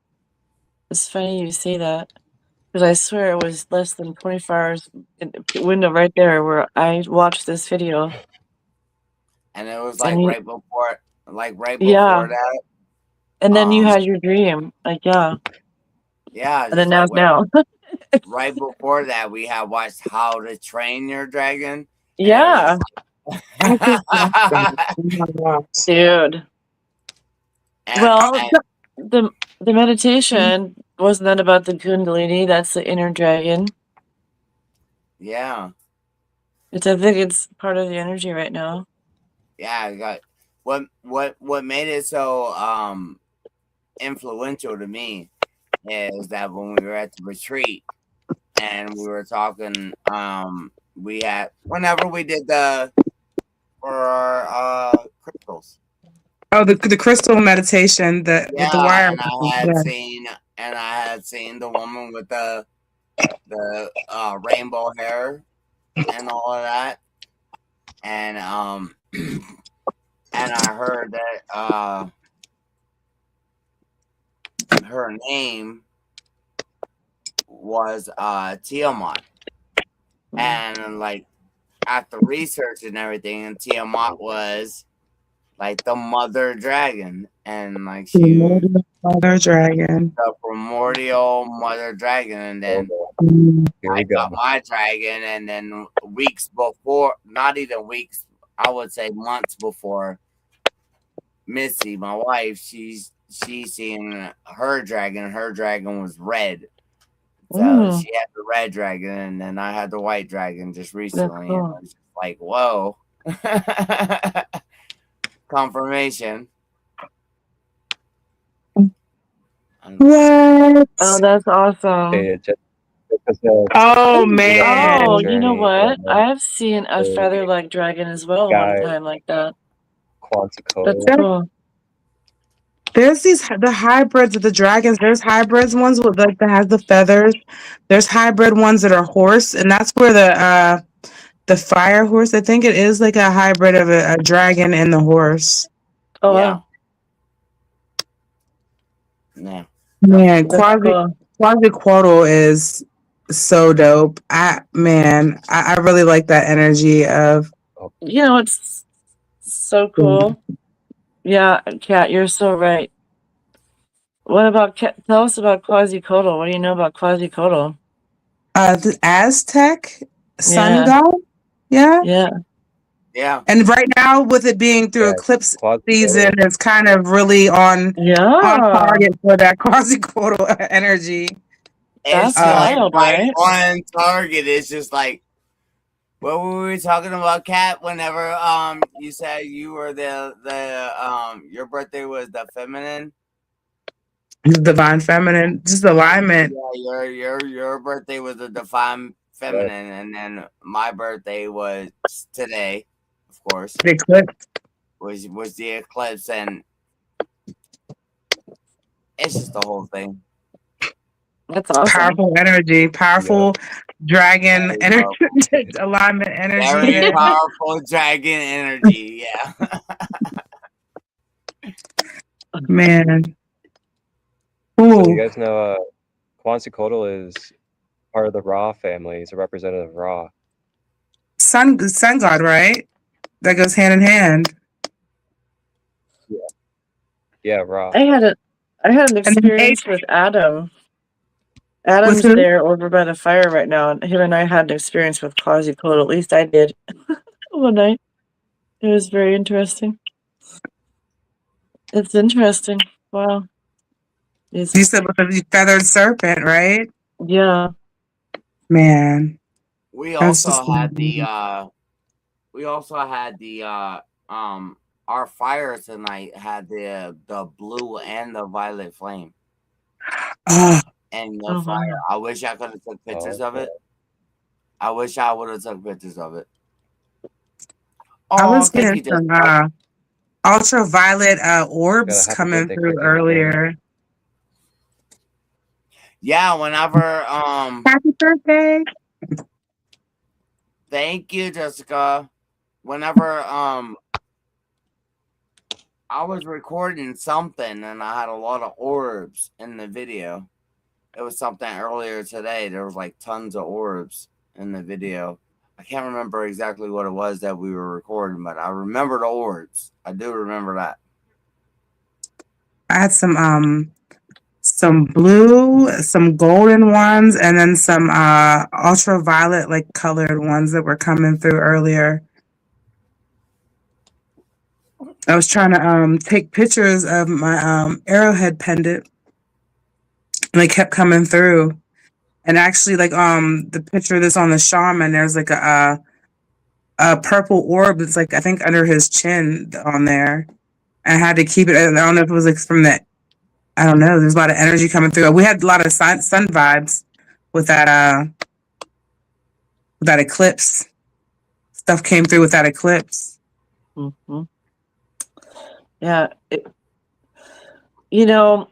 It's funny you say that. Because I swear it was less than 24 hours in the window right there where I watched this video. And it was And like right before yeah. that. And then you had your dream. Like, yeah. Yeah. And then now. Right before that, we had watched How to Train Your Dragon. Yeah. Dude. Well, the meditation wasn't that about the Kundalini? That's the inner dragon. Yeah. I think it's part of the energy right now. Yeah, I got what made it so influential to me is that when we were at the retreat and we were talking, we had whenever we did for our crystals. Oh, the crystal meditation with the wire. And I had seen the woman with the rainbow hair and all of that, and and I heard that her name was Tiamat, and like after research and everything, and Tiamat was like the mother dragon, and like mother dragon, the primordial mother dragon, and then I got my dragon, and then weeks before, not even weeks, I would say months before, Missy, my wife, she's seen her dragon. Her dragon was red. So she had the red dragon, and then I had the white dragon just recently. cool. And I was just like, whoa. Confirmation. What? Oh, that's awesome. Oh man. Oh, you know what? I've seen a feather-like dragon as well one time like that. That's cool. There's the hybrids of the dragons. There's hybrids ones with like that has the feathers. There's hybrid ones that are horse, and that's where the fire horse. I think it is like a hybrid of a dragon and the horse. Oh wow. Yeah. Man, That's cool. Quetzalcoatl is so dope. I really like that energy of. You know, it's so cool. Yeah, Kat, you're so right. What about tell us about Quetzalcoatl. What do you know about Quetzalcoatl? The Aztec sun god. Yeah. Yeah. Yeah. And right now, with it being through eclipse season, it's kind of really on target for that Quetzalcoatl energy. It's like right on target. It's just like what were we talking about, Kat? Whenever you said you were the your birthday was the feminine. Divine feminine, just alignment. Yeah, your birthday was the divine feminine, and then my birthday was today, of course. The eclipse was the eclipse, and it's just the whole thing. That's awesome. Powerful energy, powerful dragon energy, alignment energy. Very powerful dragon energy. Yeah. Man. So you guys know Quetzalcoatl is part of the Ra family. He's a representative of Ra. Sun god, right? That goes hand in hand. Yeah, Ra. I had an experience with Adam. Adam's there over by the fire right now, and him and I had an experience with Quetzalcoatl. At least I did one night. It was very interesting. It's interesting. Wow. You said with the feathered serpent, right? Yeah. Man. We also had the our fire tonight had the blue and the violet flame. And the fire. I wish I could have took pictures of it. I wish I would have took pictures of it. I was getting some ultraviolet orbs coming through earlier. Yeah, whenever Happy birthday. Thank you, Jessica. Whenever I was recording something and I had a lot of orbs in the video. It was something earlier today. There was like tons of orbs in the video. I can't remember exactly what it was that we were recording, but I remember the orbs. I do remember that. I had some blue, some golden ones, and then some ultraviolet like colored ones that were coming through earlier. I was trying to take pictures of my arrowhead pendant, and they kept coming through. And actually, like the picture that's on the shaman, there's like a purple orb that's like I think under his chin on there. I had to keep it. I don't know if it was like from that. I don't know. There's a lot of energy coming through. We had a lot of sun vibes with that eclipse. Stuff came through with that eclipse. Mm-hmm. Yeah. You know,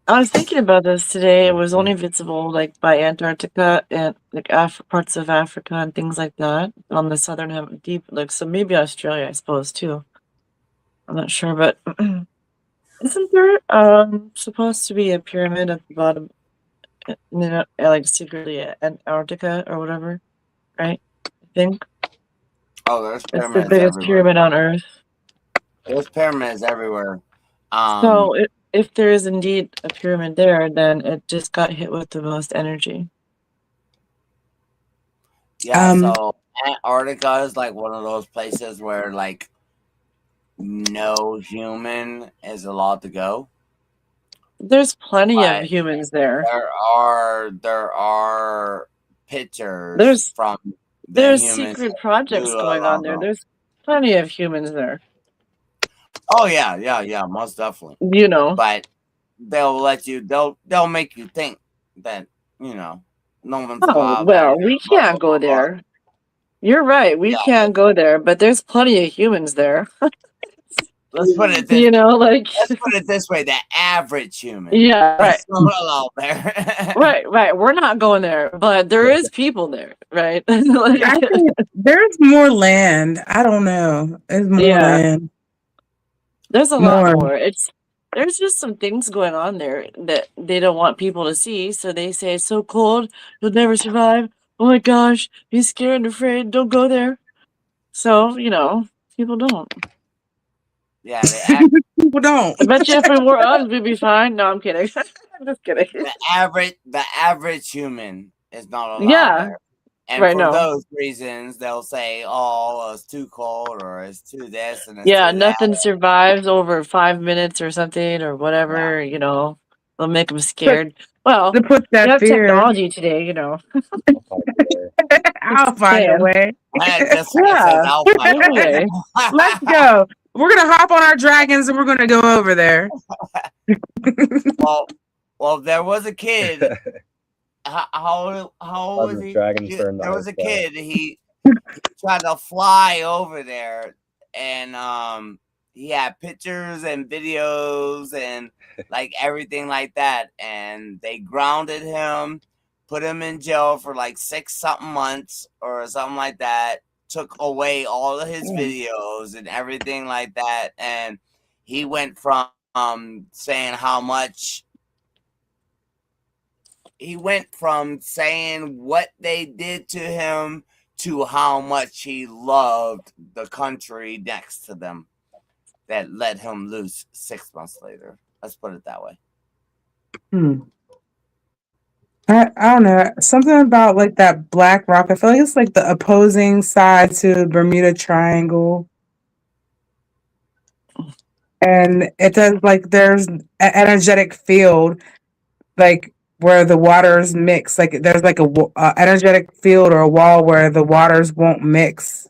I was thinking about this today. It was only visible like by Antarctica and like parts of Africa and things like that on the southern deep, like so maybe Australia, I suppose too. I'm not sure, but isn't there supposed to be a pyramid at the bottom, like secretly at Antarctica or whatever, right? I think. Oh, there's pyramids. It's the biggest pyramid on Earth. There's pyramids everywhere. So if there is indeed a pyramid there, then it just got hit with the most energy. Yeah, so Antarctica is like one of those places where like no human is allowed to go. There's plenty of But humans there. there are pictures There's from the there's humans secret that projects do going on there. ago. There's plenty of humans there. Oh yeah, most definitely. You know. But they'll let you. They'll make you think that no one's Oh allowed well, there. we Blah, blah, can't blah, go blah. there. You're right. We Yeah, can't go there, but there's plenty of humans there. let's put it this. You know, like Let's put it this way: the average human. yeah, right. Is not allowed there. Right. We're not going there, but there is people there, right? Like, I think there's more land. I don't know. There's more yeah, land. there's a More. lot more. There's just some things going on there that they don't want people to see, so they say it's so cold, you'll never survive. Oh my gosh, be scared and afraid. Don't go there. So people don't. Yeah, People don't. I bet you if we were us, we'd be fine. No, I'm kidding. I'm just kidding. the average human is not allowed Yeah, there. And right. for No. those reasons, they'll say, "Oh, it's too cold, or it's too this, and it's Yeah, too that." nothing survives over 5 minutes or something or whatever. They'll make them scared. Well, To put we that have fear. technology today. I'll find a saying. way. Just like it says, Yeah. "I'll find a way." Anyway, Let's go. We're gonna hop on our dragons and we're gonna go over there. Well, there was a kid. How old was he? There was a kid. He tried to fly over there, and he had pictures and videos and like everything like that. And they grounded him, put him in jail for like 6-something months or something like that. Took away all of his videos and everything like that, and he went from saying how much. He went from saying what they did to him to how much he loved the country next to them that let him loose 6 months later. Let's put it that way. I don't know. Something about like that black rock. I feel like it's like the opposing side to the Bermuda Triangle. And it does like there's an energetic field like where the waters mix. Like there's like a energetic field or a wall where the waters won't mix.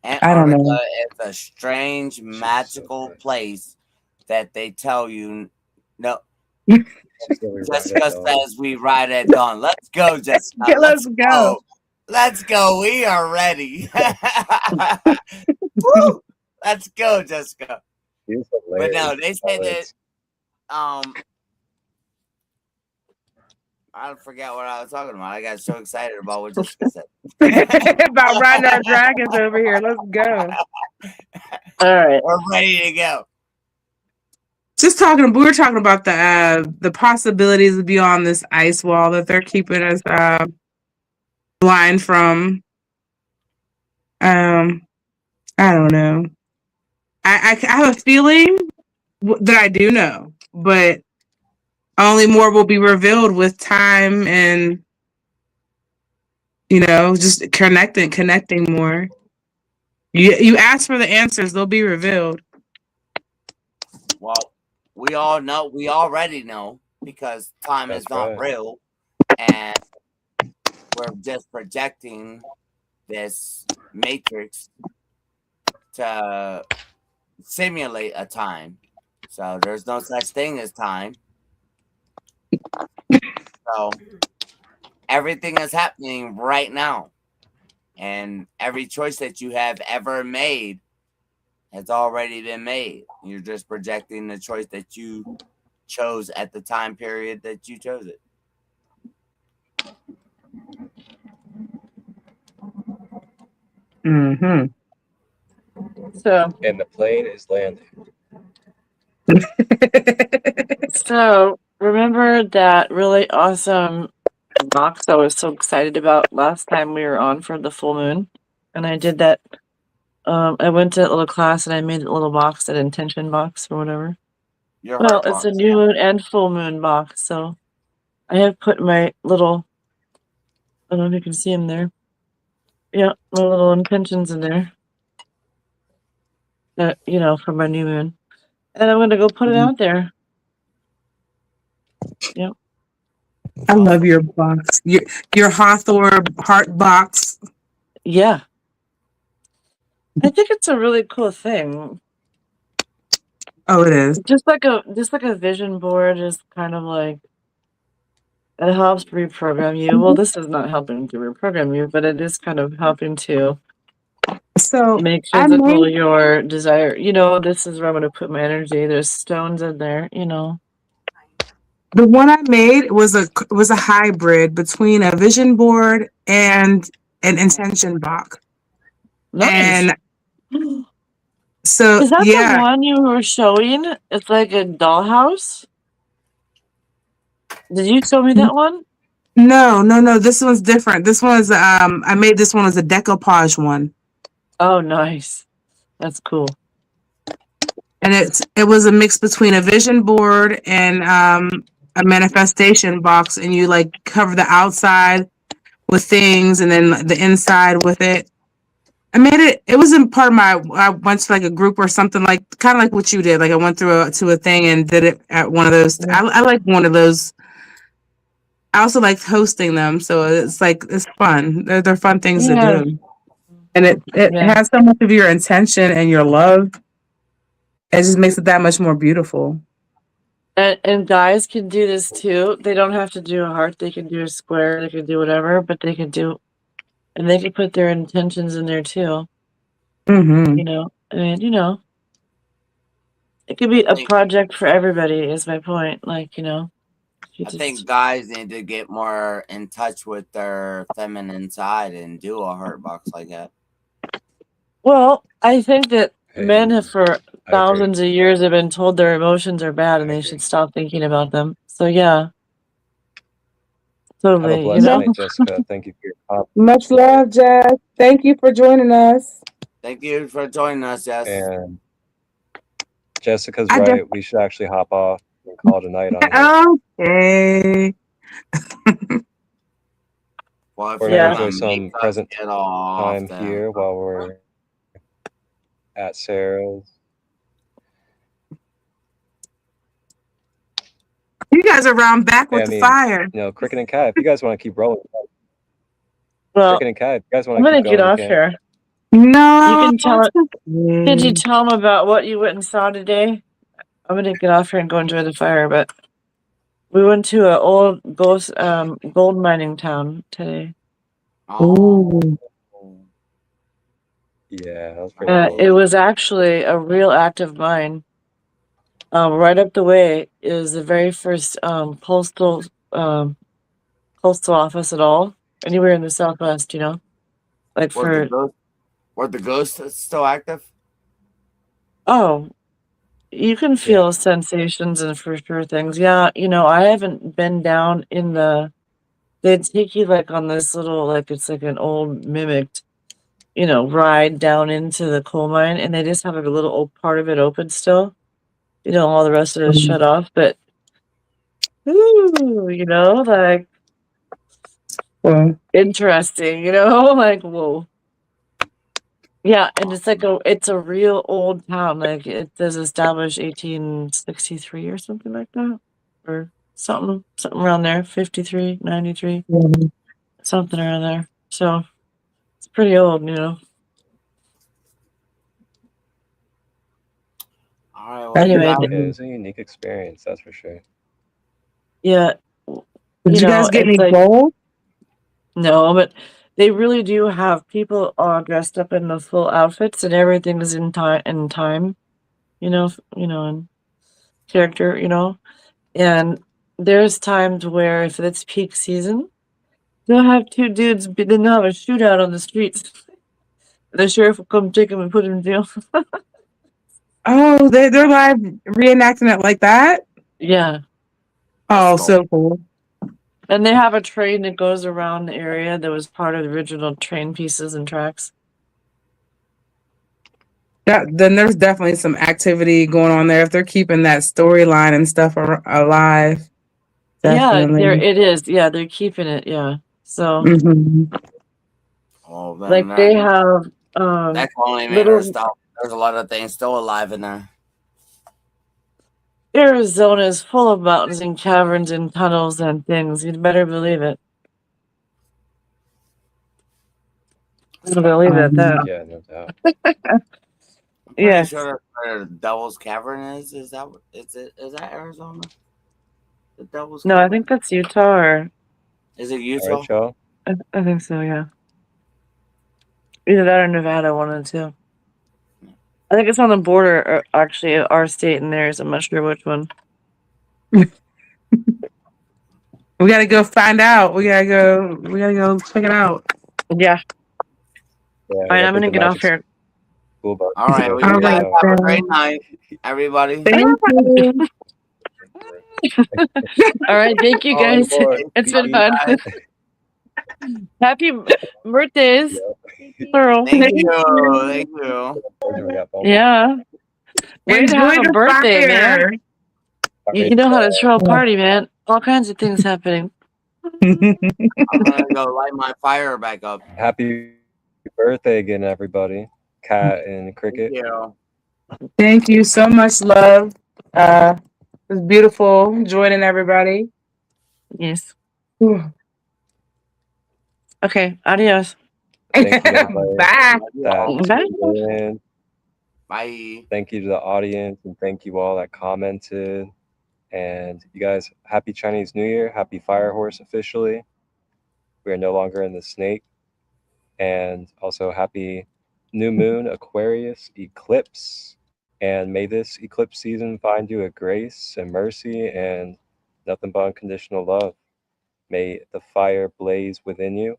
I don't know. Antarctica is a strange, magical place that they tell you no. Jessica says we ride at dawn. Let's go, Jessica. Let's go. Let's go. We are ready. Woo! Let's go, Jessica. But no, they say that I forgot what I was talking about. I got so excited about what Jessica said. About riding our dragons over here. Let's go. all right. We're ready to go. We were talking about the possibilities beyond this ice wall that they're keeping us blind from. I don't know. I have a feeling that I do know, but only more will be revealed with time and just connecting more. You ask for the answers, they'll be revealed. Well, we all know. We already know because time is not real, and we're just projecting this matrix to simulate a time. So there's no such thing as time. So everything is happening right now, and every choice that you have ever made has already been made. You're just projecting the choice that you chose at the time period that you chose it. Mm-hmm. So, And the plane is landing. so remember that really awesome box I was so excited about last time we were on for the full moon, and I did that. I went to a little class and I made a little box, an intention box or whatever. Well, it's a new moon and full moon box, so I have put my little. I don't know if you can see them there. Yeah, my little intentions in there. For my new moon. And I'm gonna go put it out there. Yep. I love your box. Your Hawthorne heart box. Yeah. I think it's a really cool thing. Oh, it is. Just like a vision board is kind of like it helps reprogram you. Well, this is not helping to reprogram you, but it is kind of helping to So make I physical made your desire. You know, this is where I'm gonna put my energy. There's stones in there, you know. the one I made was a hybrid between a vision board and an intention box. Nice. And so Is that the yeah. one you were showing? It's like a dollhouse. Did you show me that one? No. This one's different. This one's I made this one as a decoupage one. Oh, nice. That's cool. And it was a mix between a vision board and a manifestation box, and you like cover the outside with things and then the inside with it. I made it. It wasn't part of my. I went to like a group or something, like kind of like what you did. Like I went through to a thing and did it at one of those. I like one of those. I also like hosting them, so it's like it's fun. They're fun things to do, and it has so much of your intention and your love. It just makes it that much more beautiful. And guys can do this too. They don't have to do a heart. They can do a square. They can do whatever, but they can do, and they can put their intentions in there too. Mm-hmm. You know, I mean, you know, it could be a project for everybody. Is my point. Like, you know, I think guys need to get more in touch with their feminine side and do a heart box like that. Well, I think that men have for thousands of years have been told their emotions are bad and they should stop thinking about them. So yeah. Totally. Have a blessed night, Jessica. Thank you for your comment. Much love, Jess. Thank you for joining us. Thank you for joining us, Jess. And Jessica's right. We should actually hop off and call it a night on here. Okay. We're gonna enjoy some present time here while we're at Sarah's. You guys are around back with the fire. You know, Cricket and Cat, if you guys want to keep rolling. Well, Cricket and Cat, if you guys want I'm to gonna keep get going, off you here. No. You can tell Did you tell them about what you went and saw today? I'm gonna get off here and go enjoy the fire, but we went to an old gold mining town today. Oh. Yeah, that was pretty cool. It was actually a real active mine. Right up the way is the very first postal office at all anywhere in the Southwest. You know, like were the ghosts still active? Oh, you can feel sensations and for sure things. Yeah, you know, I haven't been down in they take you like on this little, like it's like an old mimicked, you know, ride down into the coal mine, and they just have like a little old part of it open still. You know, all the rest of it is shut off, but ooh, you know, like interesting, you know, like whoa. Yeah, and it's like it's a real old town. Like it was established 1863 or something like that. Or something around there, 53, 93. Something around there. So it's pretty old, you know. All right, anyway, it was a unique experience, that's for sure. Yeah. Did you guys get any gold? No, but they really do have people dressed up in the full outfits, and everything is in time, you know, in character, you know. And there's times where if it's peak season, they'll have two dudes, then they'll have a shootout on the streets. The sheriff will come take them and put them in jail. Oh, they're live reenacting it like that? Yeah. Oh, so cool. And they have a train that goes around the area that was part of the original train pieces and tracks. Then there's definitely some activity going on there if they're keeping that storyline and stuff alive. Definitely. Yeah, it is. Yeah, they're keeping it. Yeah. So, Oh, like they have that only made her stop. There's a lot of things still alive in there. Arizona is full of mountains and caverns and tunnels and things. You'd better believe it. I'm gonna leave it at that. Yeah, no doubt. I'm pretty Yes. sure that's where the Devil's Cavern is. Is that Arizona? The Devil's No, I Cavern? think that's Utah or Is it All Utah? right, y'all. I think so, yeah. Either that or Nevada, one of the two. I think it's on the border, or actually, our state and theirs. I'm not sure which one. We gotta go find out. We gotta go check it out. Yeah. Yeah, All right, I'm gonna get off here. School bus. All right, well, All you guys right, have a then. great night, everybody. Thank you. All right, thank you guys. It's been fun. Happy birthdays, plural. Thank you. Thank you. Yeah. Way to have Enjoy a the birthday, man. fire. You know how to throw a party, man. All kinds of things happening. I'm gonna go light my fire back up. Happy birthday again, everybody. Cat and Cricket. Thank you. Thank you so much, love. It was beautiful joining everybody. Yes. Whew. Okay, adios. Thank you, everybody. Bye. Bye. Bye. Thank you to the audience, and thank you all that commented. And you guys, happy Chinese New Year. Happy Fire Horse officially. We are no longer in the snake. And also happy New Moon Aquarius Eclipse. And may this eclipse season find you a grace and mercy and nothing but unconditional love. May the fire blaze within you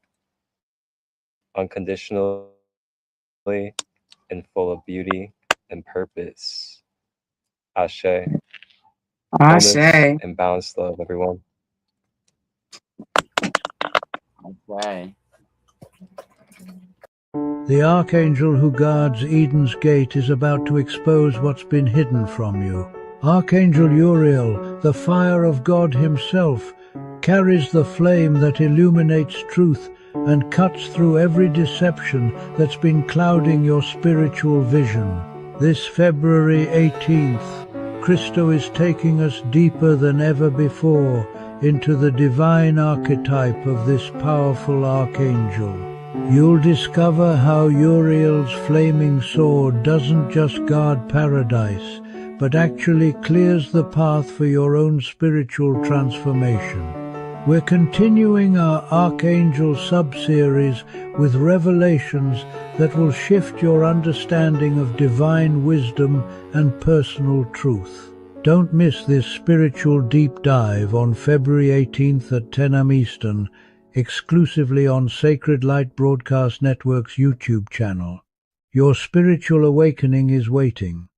unconditionally and full of beauty and purpose. Ashe. Wholeness Ashe. and balanced love, everyone. Okay. The archangel who guards Eden's gate is about to expose what's been hidden from you. Archangel Uriel, the fire of God himself, carries the flame that illuminates truth and cuts through every deception that's been clouding your spiritual vision. This February 18th, Christo is taking us deeper than ever before into the divine archetype of this powerful archangel. You'll discover how Uriel's flaming sword doesn't just guard paradise, but actually clears the path for your own spiritual transformation. We're continuing our Archangel sub-series with revelations that will shift your understanding of divine wisdom and personal truth. Don't miss this spiritual deep dive on February 18th at 10 a.m. Eastern, exclusively on Sacred Light Broadcast Network's YouTube channel. Your spiritual awakening is waiting.